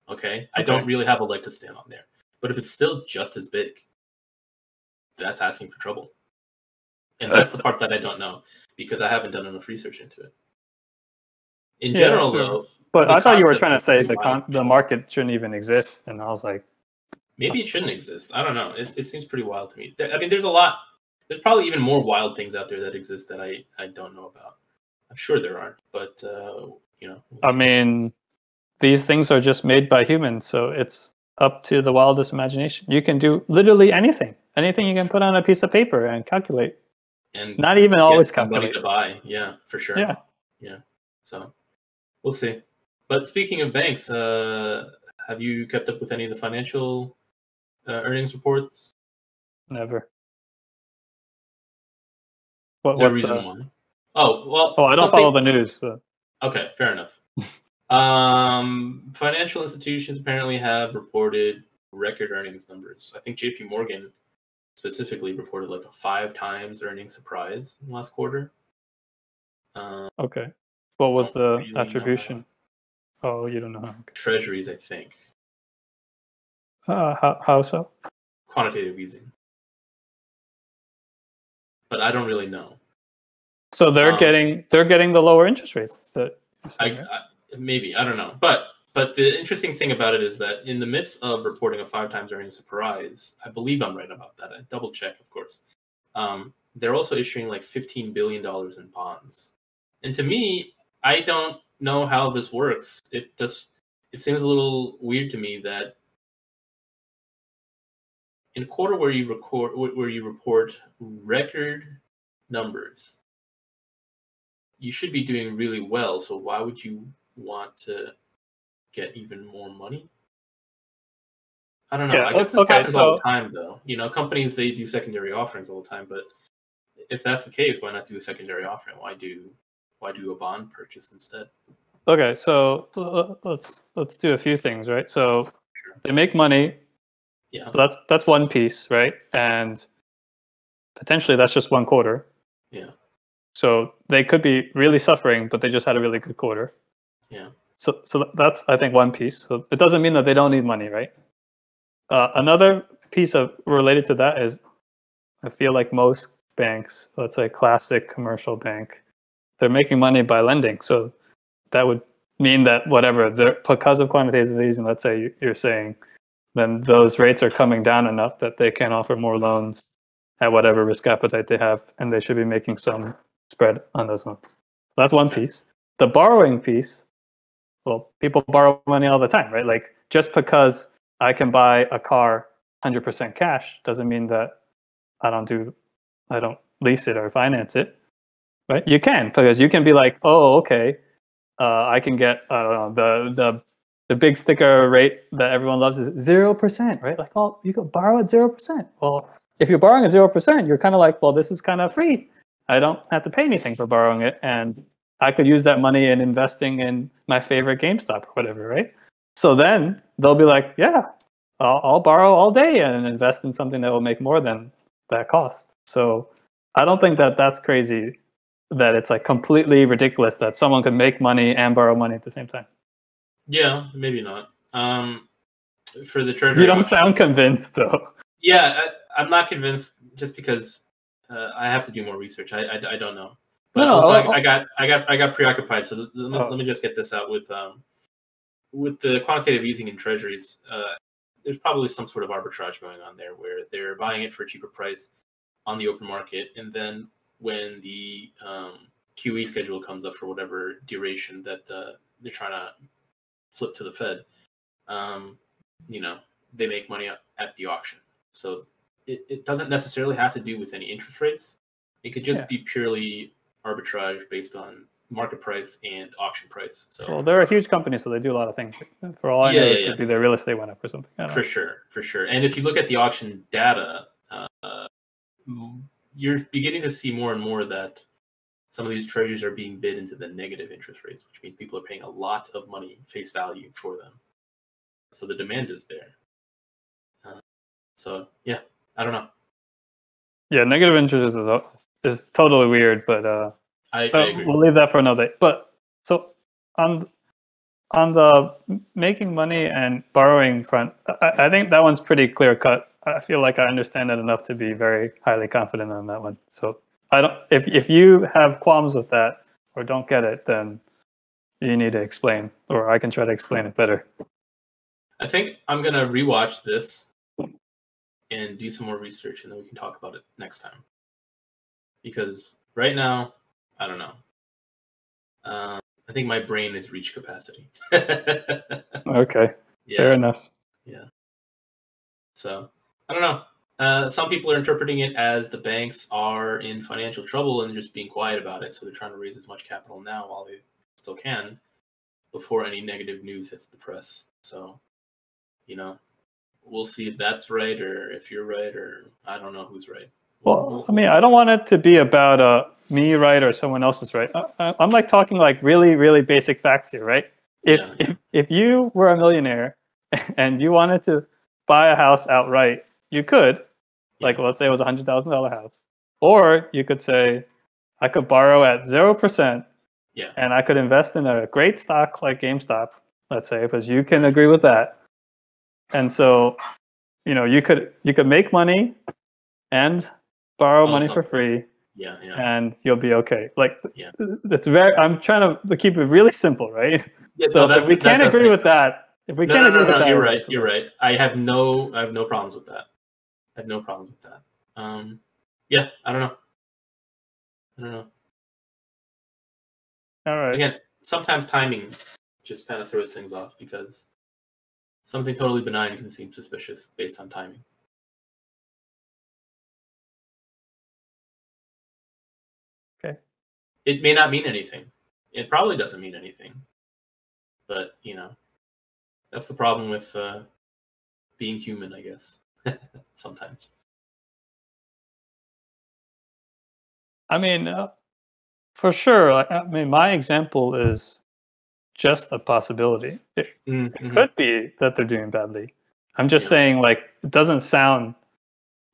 Okay. I don't really have a leg to stand on there. But if it's still just as big, that's asking for trouble. And that's the part that I don't know because I haven't done enough research into it. In general, though. But I thought you were trying to say the market shouldn't even exist, and I was like, maybe it shouldn't exist. I don't know. It seems pretty wild to me. I mean, there's a lot. There's probably even more wild things out there that exist that I don't know about. I'm sure there aren't, but I mean, these things are just made by humans, so it's up to the wildest imagination. You can do literally anything you can put on a piece of paper and calculate. And not even always calculate. To buy, yeah, for sure. Yeah. So we'll see. But speaking of banks, have you kept up with any of the financial earnings reports? Never. What's the reason why? Oh well. Oh, I don't follow the news. But... Okay, fair enough. Financial institutions apparently have reported record earnings numbers. I think JP Morgan specifically reported like a 5 times earnings surprise in the last quarter. Okay. What was the attribution? Oh, you don't know. Okay. Treasuries, I think. How so? Quantitative easing. But I don't really know. So they're getting the lower interest rates. Maybe, I don't know. But the interesting thing about it is that in the midst of reporting a 5 times earnings surprise, I believe I'm right about that. I double check, of course. They're also issuing like $15 billion in bonds. And to me, I don't know how this works. It seems a little weird to me that in a quarter where you report record numbers, you should be doing really well. So why would you want to get even more money? I don't know. I guess this happens all the time, though. Companies, they do secondary offerings all the time, but if that's the case, why not do a secondary offering? Why do a bond purchase instead? Okay, so let's do a few things, right? So they make money. Yeah. So that's one piece, right? And potentially that's just one quarter. Yeah. So they could be really suffering, but they just had a really good quarter. Yeah. So that's, I think, one piece. So it doesn't mean that they don't need money, right? Another piece of related to that is, I feel like most banks, let's say classic commercial bank, they're making money by lending. So that would mean that whatever, because of quantitative easing, let's say you're saying, then those rates are coming down enough that they can offer more loans at whatever risk appetite they have, and they should be making some spread on those loans. That's one piece. The borrowing piece, well, people borrow money all the time, right? Like, just because I can buy a car 100% cash doesn't mean that I don't lease it or finance it, right? You can, because you can be like, oh, okay, I can get the big sticker rate that everyone loves is 0%, right? Like, oh, you could borrow at 0%. Well, if you're borrowing at 0%, you're kind of like, well, this is kind of free. I don't have to pay anything for borrowing it, and I could use that money in investing in my favorite GameStop or whatever, right? So then they'll be like, yeah, I'll borrow all day and invest in something that will make more than that cost. So I don't think that that's crazy, that it's like completely ridiculous that someone could make money and borrow money at the same time. Yeah, maybe not. For the treasury, You don't sound convinced, though. Yeah, I'm not convinced, just because I have to do more research. I don't know, but No, also I got preoccupied. So let me just get this out with the quantitative easing in treasuries. There's probably some sort of arbitrage going on there, where they're buying it for a cheaper price on the open market, and then when the QE schedule comes up for whatever duration that they're trying to flip to the Fed, they make money at the auction. So it doesn't necessarily have to do with any interest rates. It could just be purely arbitrage based on market price and auction price. So, well, they're a huge company, so they do a lot of things. For all I know, it could be their real estate went up or something. For sure. And if you look at the auction data, you're beginning to see more and more that some of these treasuries are being bid into the negative interest rates, which means people are paying a lot of money face value for them. So the demand is there. So yeah, I don't know. Yeah, negative interest is totally weird, but I agree. We'll leave that for another day. But so on the making money and borrowing front, I think that one's pretty clear cut. I feel like I understand it enough to be very highly confident on that one. So I don't. If you have qualms with that or don't get it, then you need to explain, or I can try to explain it better. I think I'm gonna rewatch this and do some more research, and then we can talk about it next time. Because right now, I don't know. I think my brain has reached capacity. Okay. Yeah. Fair enough. Yeah. So I don't know. Some people are interpreting it as the banks are in financial trouble and just being quiet about it, so they're trying to raise as much capital now while they still can, before any negative news hits the press. So, we'll see if that's right, or if you're right, or I don't know who's right. Well, I mean, I don't want it to be about me right or someone else's right. I'm like talking like really, really basic facts here, right? If you were a millionaire and you wanted to buy a house outright, you could. Like, let's say it was $100,000 house, or you could say, I could borrow at 0%. Yeah. And I could invest in a great stock like GameStop, let's say, because you can agree with that. And so, you could make money and borrow money for free. Yeah. And you'll be okay. Like, I'm trying to keep it really simple, right? Yeah, so if we can't agree with that, you're right. You're right. I have no problems with that. I have no problems with that. Yeah, I don't know. All right. Again, sometimes timing just kind of throws things off, because something totally benign can seem suspicious based on timing. Okay. It may not mean anything. It probably doesn't mean anything. But, that's the problem with being human, I guess. Sometimes. I mean, for sure. I mean, my example is just a possibility. It could be that they're doing badly. I'm just saying, like, it doesn't sound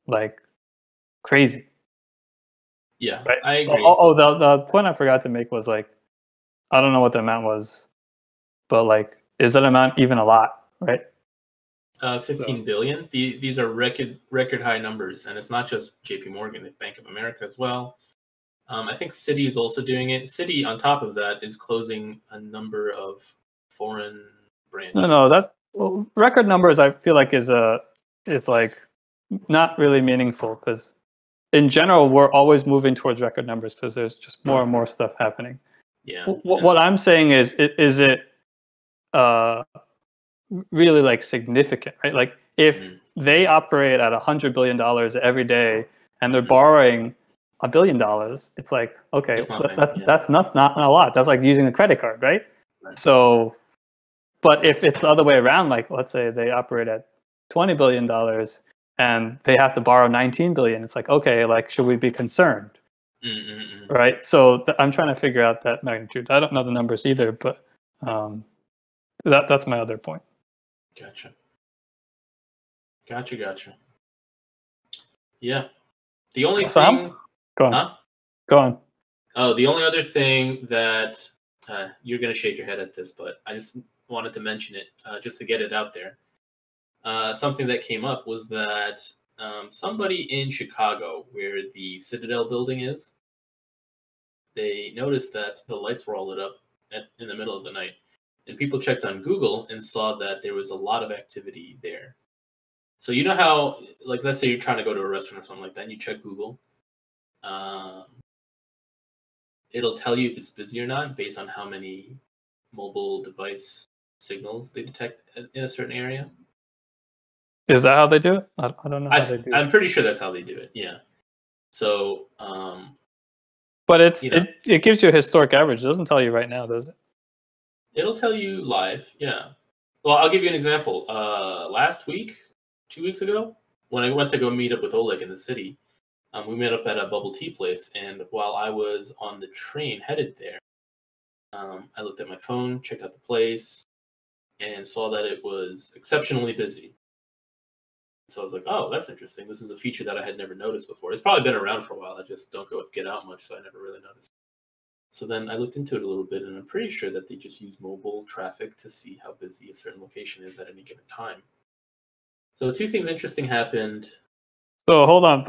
like crazy. Yeah, right? I agree. The point I forgot to make was, like, I don't know what the amount was, but, like, is that amount even a lot, right? 15 billion. These are record high numbers, and it's not just J.P. Morgan, it's Bank of America as well. I think Citi is also doing it. Citi, on top of that, is closing a number of foreign branches. No, that's record numbers. I feel like is like not really meaningful, because in general we're always moving towards record numbers because there's just more and more stuff happening. Yeah. What I'm saying is it really, like, significant, right? Like, if they operate at $100 billion every day and they're borrowing $1 billion, it's like, okay, that's not a lot. That's like using a credit card, right? So, but if it's the other way around, like, let's say they operate at $20 billion and they have to borrow 19 billion, it's like, okay, like, should we be concerned? Right? So I'm trying to figure out that magnitude. I don't know the numbers either, but that's my other point. Gotcha. Yeah. The only thing... Go on. Oh, the only other thing that... you're going to shake your head at this, but I just wanted to mention it just to get it out there. Something that came up was that somebody in Chicago, where the Citadel building is, they noticed that the lights were all lit up in the middle of the night. And people checked on Google and saw that there was a lot of activity there. So you know how, like, let's say you're trying to go to a restaurant or something like that, and you check Google. It'll tell you if it's busy or not based on how many mobile device signals they detect in a certain area. Is that how they do it? I don't know how they do it. I'm pretty sure that's how they do it, yeah. So... but it gives you a historic average. It doesn't tell you right now, does it? It'll tell you live, yeah. Well, I'll give you an example. Last week, 2 weeks ago, when I went to go meet up with Oleg in the city, we met up at a bubble tea place, and while I was on the train headed there, I looked at my phone, checked out the place, and saw that it was exceptionally busy. So I was like, oh, that's interesting. This is a feature that I had never noticed before. It's probably been around for a while. I just don't get out much, so I never really noticed. So then I looked into it a little bit, and I'm pretty sure that they just use mobile traffic to see how busy a certain location is at any given time. So two things interesting happened. So hold on,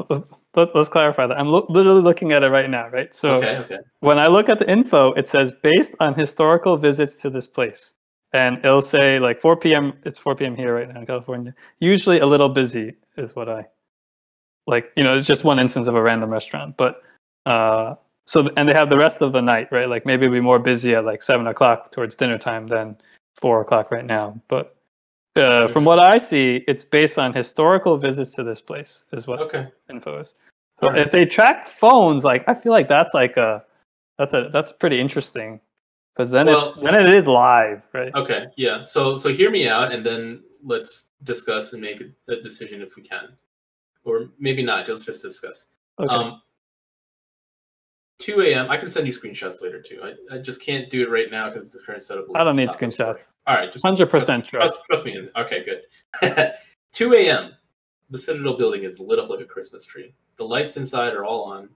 let's clarify that. I'm literally looking at it right now, right? So okay. When I look at the info, it says based on historical visits to this place, and it'll say like 4 p.m. It's 4 p.m. here right now in California. Usually a little busy is what I like. It's just one instance of a random restaurant, but and they have the rest of the night, right? Like maybe it'll be more busy at like 7 o'clock towards dinner time than 4 o'clock right now, but. From what I see, it's based on historical visits to this place, is what info is. So if they track phones, like, I feel like that's like that's pretty interesting, because then it is live, right? Okay, yeah. So hear me out, and then let's discuss and make a decision if we can, or maybe not. Let's just discuss. Okay. 2 a.m. I can send you screenshots later too. I just can't do it right now because the current setup. I don't need screenshots. All right, just 100% trust me. Okay, good. 2 a.m. The Citadel building is lit up like a Christmas tree. The lights inside are all on.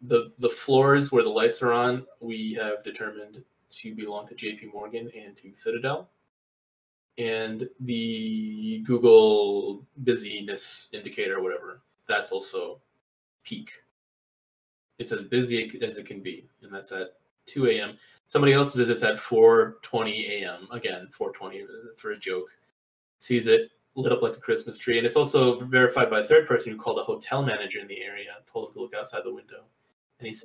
The floors where the lights are on, we have determined to belong to J.P. Morgan and to Citadel. And the Google busyness indicator, or whatever, that's also peak. It's as busy as it can be, and that's at 2 a.m. Somebody else visits at 4:20 a.m. Again, 4:20 for a joke. Sees it lit up like a Christmas tree, and it's also verified by a third person who called a hotel manager in the area, told him to look outside the window, and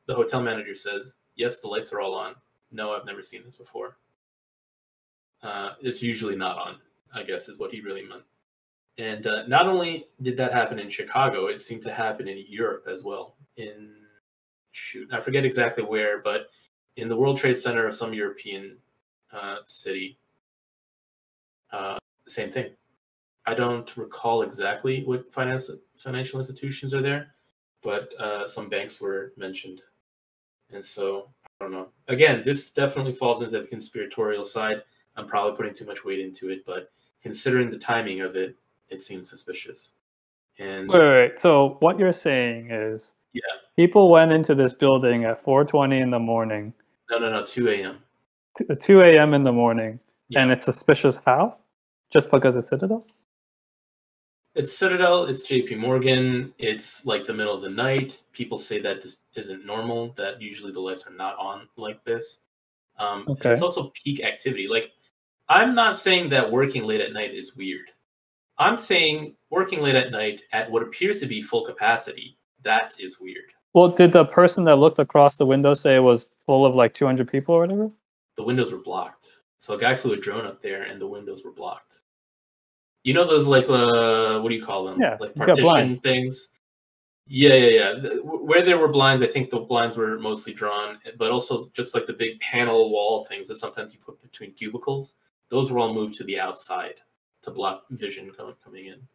the hotel manager says, "Yes, the lights are all on. No, I've never seen this before. It's usually not on, I guess, is what he really meant." And not only did that happen in Chicago, it seemed to happen in Europe as well. I forget exactly where, but in the World Trade Center of some European city, same thing. I don't recall exactly what financial institutions are there, but some banks were mentioned. And so, I don't know. Again, this definitely falls into the conspiratorial side. I'm probably putting too much weight into it, but considering the timing of it, it seems suspicious. And Wait. So what you're saying is, yeah, people went into this building at 4:20 in the morning, no, 2 a.m. 2 a.m. in the morning, Yeah. and it's suspicious how? Just because it's Citadel? It's Citadel, it's JP Morgan, it's like the middle of the night. People say that this isn't normal, that usually the lights are not on like this. And Okay. it's also peak activity. Like, I'm not saying that working late at night is weird. I'm saying working late at night at what appears to be full capacity, that is weird. Well, did the person that looked across the window say it was full of like 200 people or whatever? The windows were blocked. So a guy flew a drone up there and the windows were blocked. You know those like what do you call them? Yeah, Like you got partition blinds. things? Yeah. Where there were blinds, I think the blinds were mostly drawn, but also just like the big panel wall things that sometimes you put between cubicles. Those were all moved to the outside to block vision coming in.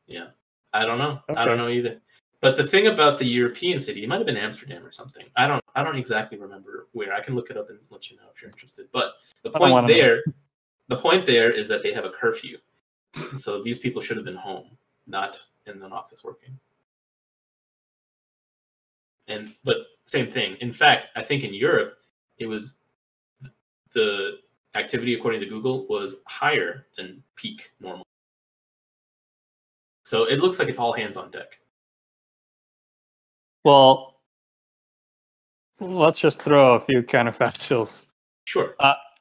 Yeah, I don't know. I don't Okay. know either. But the thing about the European city, it might have been Amsterdam or something. I don't exactly remember where. I can look it up and let you know if you're interested. But the I don't point want to know. the point there is that they have a curfew. And so these people should have been home, not in an office working. But same thing. In fact, I think in Europe, it was the activity according to Google was higher than peak normal. So it looks like it's all hands on deck. Well, let's just throw a few counterfactuals. Sure.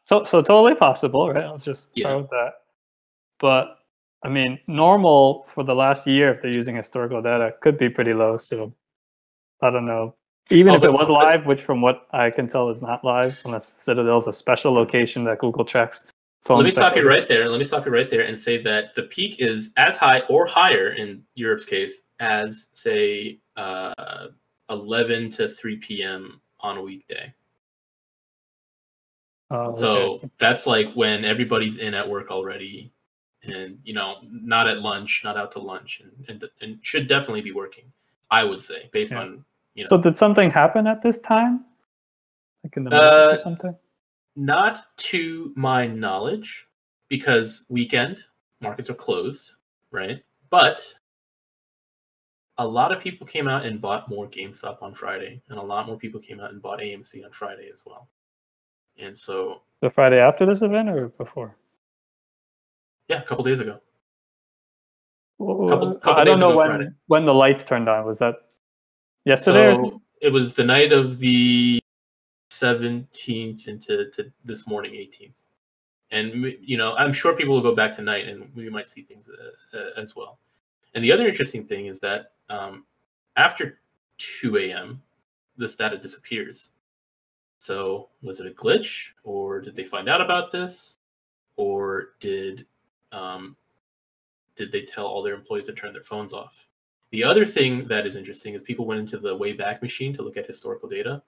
So totally possible, right? I'll just start Yeah. with that. But I mean, normal for the last year, if they're using historical data, could be pretty low. So I don't know. Even if it was live, which from what I can tell is not live, unless Citadel's a special location that Google tracks. Let me stop you right there. Let me stop you right there and say that the peak is as high or higher in Europe's case as, say, 11 to 3 p.m. on a weekday. So that's like when everybody's in at work already, and not at lunch, not out to lunch, and should definitely be working. I would say, based on So did something happen at this time, like in the market or something? Not to my knowledge, because weekend markets are closed, right? But a lot of people came out and bought more GameStop on Friday, and a lot more people came out and bought AMC on Friday as well. And so the Friday after this event or before? Yeah, a couple days ago. Couple I don't know when the lights turned on. Was that yesterday? So it was the night of the 17th into this morning, 18th. And I'm sure people will go back tonight, and we might see things as well. And the other interesting thing is that after 2 a.m., this data disappears. So was it a glitch, or did they find out about this, or did they tell all their employees to turn their phones off? The other thing that is interesting is people went into the Wayback Machine to look at historical data,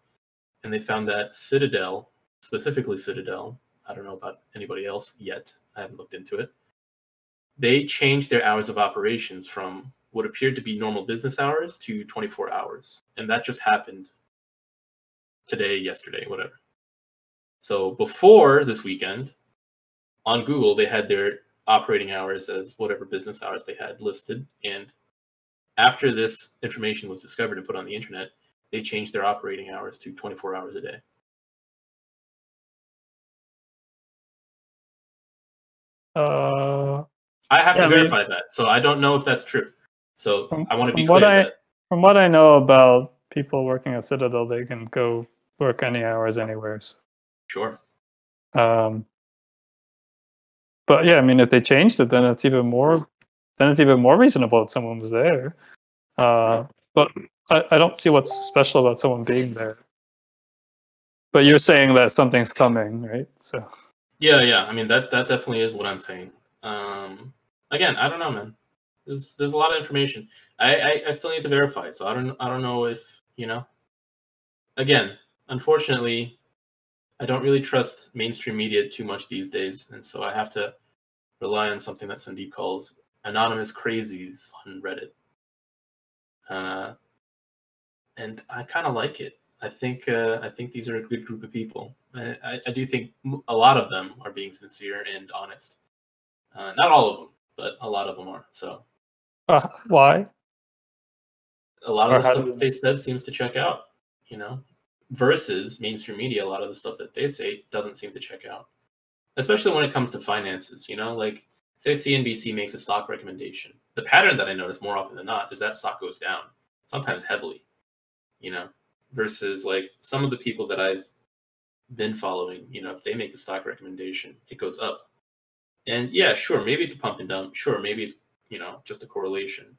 and they found that Citadel, specifically Citadel, I don't know about anybody else yet, I haven't looked into it, they changed their hours of operations from what appeared to be normal business hours to 24 hours. And that just happened today, yesterday, whatever. So before this weekend, on Google, they had their operating hours as whatever business hours they had listed. And after this information was discovered and put on the internet, they changed their operating hours to 24 hours a day. I have to verify that, so I don't know if that's true. So I want to be clear that from what I know about people working at Citadel, they can go work any hours anywhere. So. Sure. But yeah, I mean, if they changed it, then it's even more reasonable if someone was there. But I don't see what's special about someone being there. But you're saying that something's coming, right? So. Yeah. I mean, that definitely is what I'm saying. Again, I don't know, man. There's a lot of information. I still need to verify. So I don't know if Again, unfortunately, I don't really trust mainstream media too much these days, and so I have to rely on something that Sandeep calls anonymous crazies on Reddit. And I kind of like it. I think these are a good group of people. I do think a lot of them are being sincere and honest. Not all of them, but a lot of them are. So why? A lot of the stuff that they said seems to check out, you know, versus mainstream media. A lot of the stuff that they say doesn't seem to check out, especially when it comes to finances. You know, like say CNBC makes a stock recommendation. The pattern that I notice more often than not is that stock goes down, sometimes heavily, you know, versus like some of the people that I've been following, you know, if they make a stock recommendation, it goes up. And yeah, sure, maybe it's a pump and dump. Sure, maybe it's, you know, just a correlation.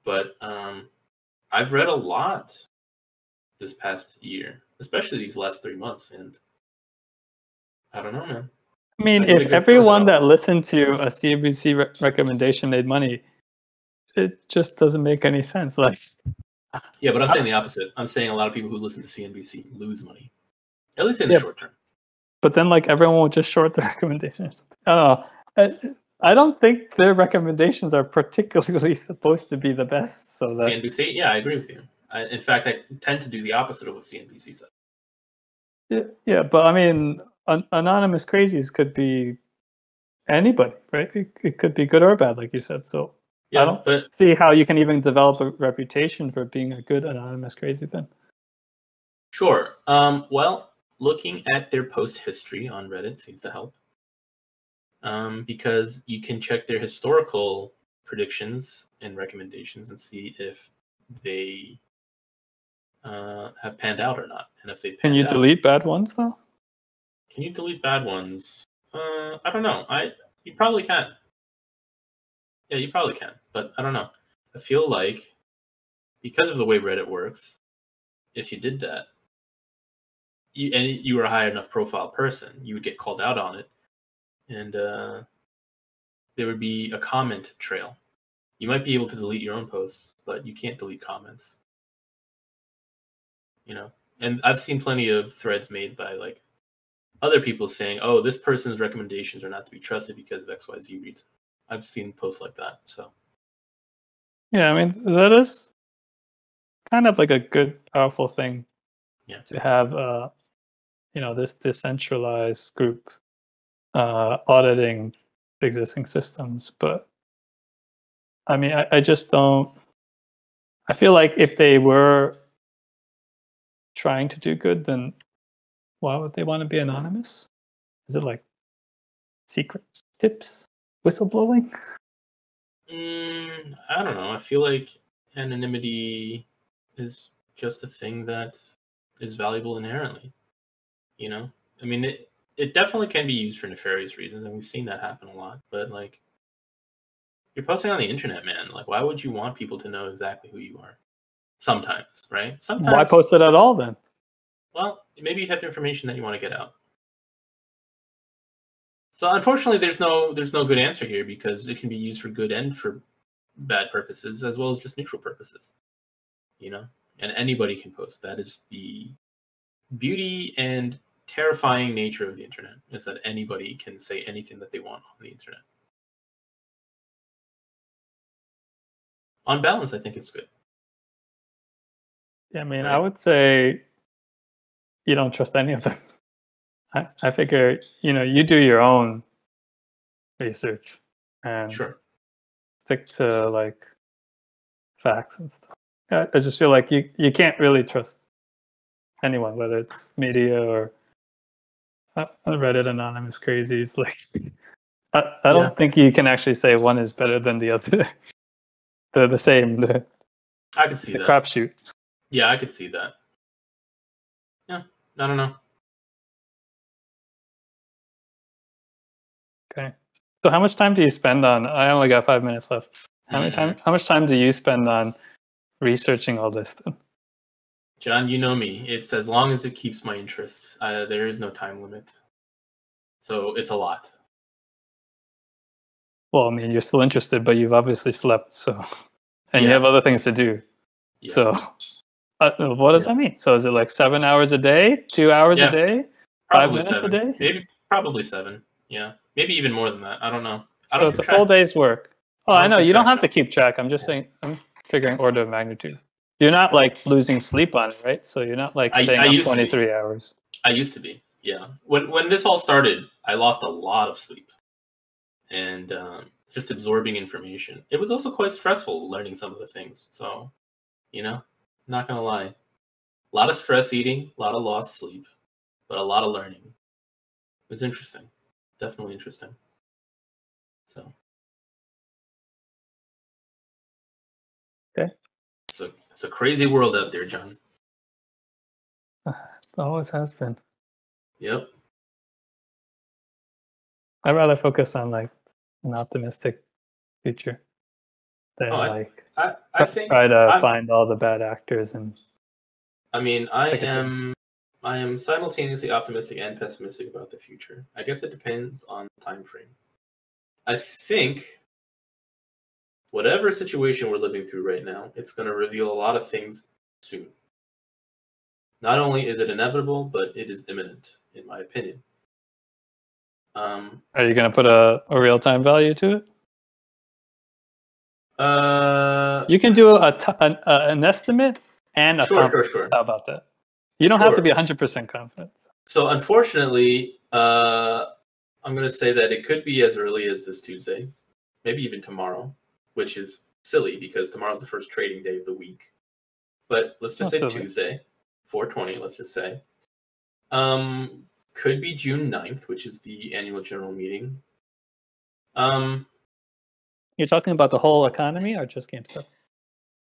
But I've read a lot this past year, especially these last 3 months, and I don't know, man. I mean, if everyone that listened to a CNBC recommendation made money, it just doesn't make any sense. Like, yeah, but I'm saying the opposite. I'm saying a lot of people who listen to CNBC lose money, at least in the short term. But then, like, everyone will just short the recommendations. I don't know. I don't think their recommendations are particularly supposed to be the best. So that CNBC, yeah, I agree with you. In fact, I tend to do the opposite of what CNBC said. Yeah, but I mean, anonymous crazies could be anybody, right? It could be good or bad, like you said. So yeah, I don't see how you can even develop a reputation for being a good anonymous crazy then. Sure. Well, looking at their post history on Reddit seems to help. Because you can check their historical predictions and recommendations and see if they have panned out or not. And if they can you delete bad ones though? Can you delete bad ones? I don't know. You probably can. Yeah, you probably can, but I don't know. I feel like because of the way Reddit works, if you did that, and you were a high enough profile person, you would get called out on it, and there would be a comment trail. You might be able to delete your own posts, but you can't delete comments. You know, and I've seen plenty of threads made by like other people saying, "Oh, this person's recommendations are not to be trusted because of XYZ reason." I've seen posts like that. So, yeah, I mean that is kind of like a good, powerful thing. Yeah. To have, you know, this decentralized group auditing existing systems, but I mean, I just don't. I feel like if they were trying to do good, then why would they want to be anonymous? Is it like secret tips, whistleblowing? I don't know. I feel like anonymity is just a thing that is valuable inherently. You know, I mean, it definitely can be used for nefarious reasons, and we've seen that happen a lot. But like, you're posting on the internet, man. Like, why would you want people to know exactly who you are? Sometimes, right? Sometimes. Why post it at all then? Well, maybe you have information that you want to get out. So unfortunately, there's no good answer here because it can be used for good and for bad purposes, as well as just neutral purposes. You know, and anybody can post. That is the beauty and terrifying nature of the internet, is that anybody can say anything that they want on the internet. On balance, I think it's good. Yeah, I mean, right. I would say you don't trust any of them. I figure, you know, you do your own research and stick to like facts and stuff. I just feel like you can't really trust anyone, whether it's media or Reddit anonymous crazies. Like, I don't think you can actually say one is better than the other. They're the same. I could see that. Crapshoot. Yeah, I could see that. Yeah, I don't know. Okay. So how much time do you spend on? I only got 5 minutes left. How much time do you spend on researching all this then? John, you know me. It's as long as it keeps my interest. There is no time limit. So it's a lot. Well, I mean, you're still interested, but you've obviously slept, so and you have other things to do. Yeah. So what does that mean? So is it like 7 hours a day, 2 hours a day, 5 minutes 7. a day? Maybe probably 7. Yeah, maybe even more than that. I don't know. So it's a full day's work. Oh, I know you don't have to keep track. I'm just saying. figuring order of magnitude. You're not like losing sleep on it, right? So you're not like staying up 23 hours. I used to be, yeah. When this all started, I lost a lot of sleep, and just absorbing information. It was also quite stressful learning some of the things. So, not gonna lie, a lot of stress eating, a lot of lost sleep, but a lot of learning. It was interesting, definitely interesting. So, okay, it's a crazy world out there, John. It always has been. Yep. I'd rather focus on like an optimistic future than I think try to find all the bad actors and. I mean, I am simultaneously optimistic and pessimistic about the future. I guess it depends on the time frame. I think whatever situation we're living through right now, it's going to reveal a lot of things soon. Not only is it inevitable, but it is imminent, in my opinion. Are you going to put a real-time value to it? You can do an estimate and a confidence. Sure. How about that? You don't have to be 100% confident. So unfortunately, I'm going to say that it could be as early as this Tuesday, maybe even tomorrow, which is silly because tomorrow's the first trading day of the week. But let's just say silly. Tuesday, 4/20, let's just say. Could be June 9th, which is the annual general meeting. You're talking about the whole economy or just GameStop?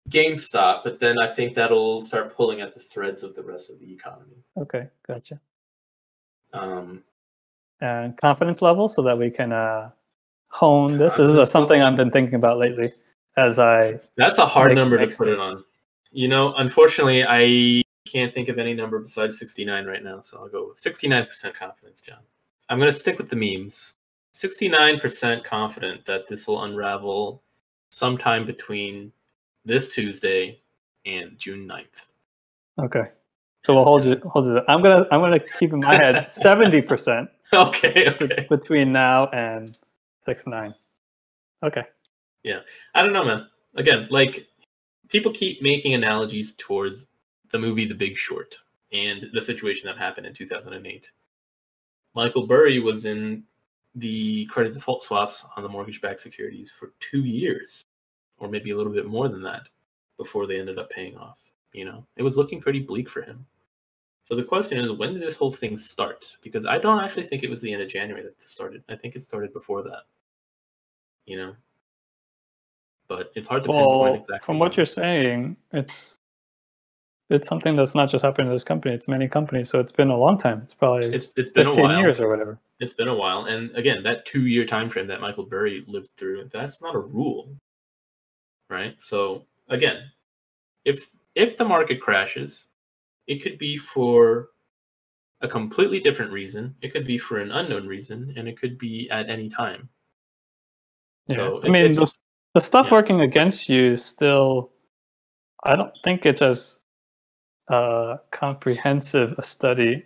GameStop, but then I think that'll start pulling at the threads of the rest of the economy. Okay, gotcha. And confidence level so that we can hone this. This is something I've been thinking about lately as I. That's a hard number to put it on. Unfortunately, I can't think of any number besides 69 right now, so I'll go with 69% confidence, John. I'm going to stick with the memes. 69% confident that this will unravel sometime between this Tuesday and June 9th. Okay. So we'll hold you. I'm gonna keep in my head 70%. Okay. Between now and 6/9. Okay. Yeah, I don't know, man. Again, like people keep making analogies towards the movie The Big Short and the situation that happened in 2008. Michael Burry was in the credit default swaps on the mortgage-backed securities for 2 years, or maybe a little bit more than that, before they ended up paying off. It was looking pretty bleak for him. So the question is, when did this whole thing start? Because I don't actually think it was the end of January that it started. I think it started before that. But it's hard to pinpoint exactly. From what you're saying, it's something that's not just happened to this company. It's many companies, so it's been a long time. It's probably it's been 15 years or whatever. It's been a while, and again, that 2-year time frame that Michael Burry lived through, that's not a rule, right? So again, if the market crashes, it could be for a completely different reason. It could be for an unknown reason, and it could be at any time. Yeah. So I mean, the stuff working against you is still. I don't think it's as comprehensive a study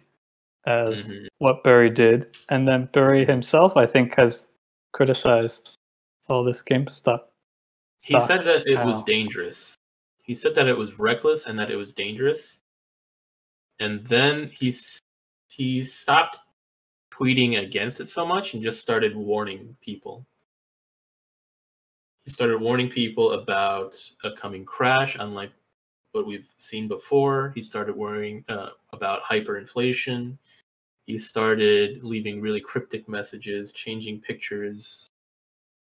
as what Burry did, and then Burry himself, I think, has criticized all this GameStop. He said that it was dangerous. He said that it was reckless and that it was dangerous. And then he stopped tweeting against it so much and just started warning people. He started warning people about a coming crash, unlike what we've seen before. He started worrying about hyperinflation. He started leaving really cryptic messages, changing pictures,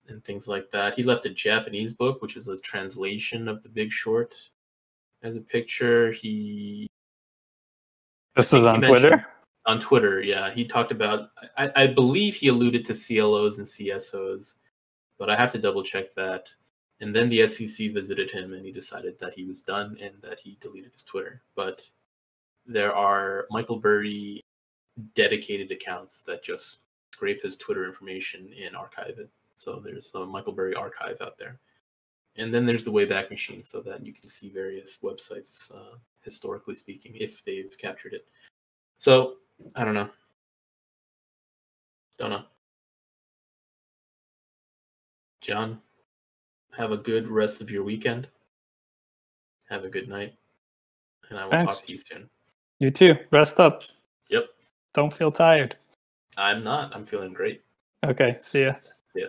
and things like that. He left a Japanese book, which is a translation of The Big Short, as a picture. This is on Twitter? On Twitter, yeah. He talked about, I believe he alluded to CLOs and CSOs, but I have to double check that. And then the SEC visited him and he decided that he was done and that he deleted his Twitter. But there are Michael Burry dedicated accounts that just scrape his Twitter information and archive it. So there's a Michael Burry archive out there. And then there's the Wayback Machine, so that you can see various websites, historically speaking, if they've captured it. So, I don't know. John, have a good rest of your weekend. Have a good night, and I will Thanks. talk to you soon. You too. Rest up. Yep. Don't feel tired. I'm not. I'm feeling great. Okay. See ya. See ya.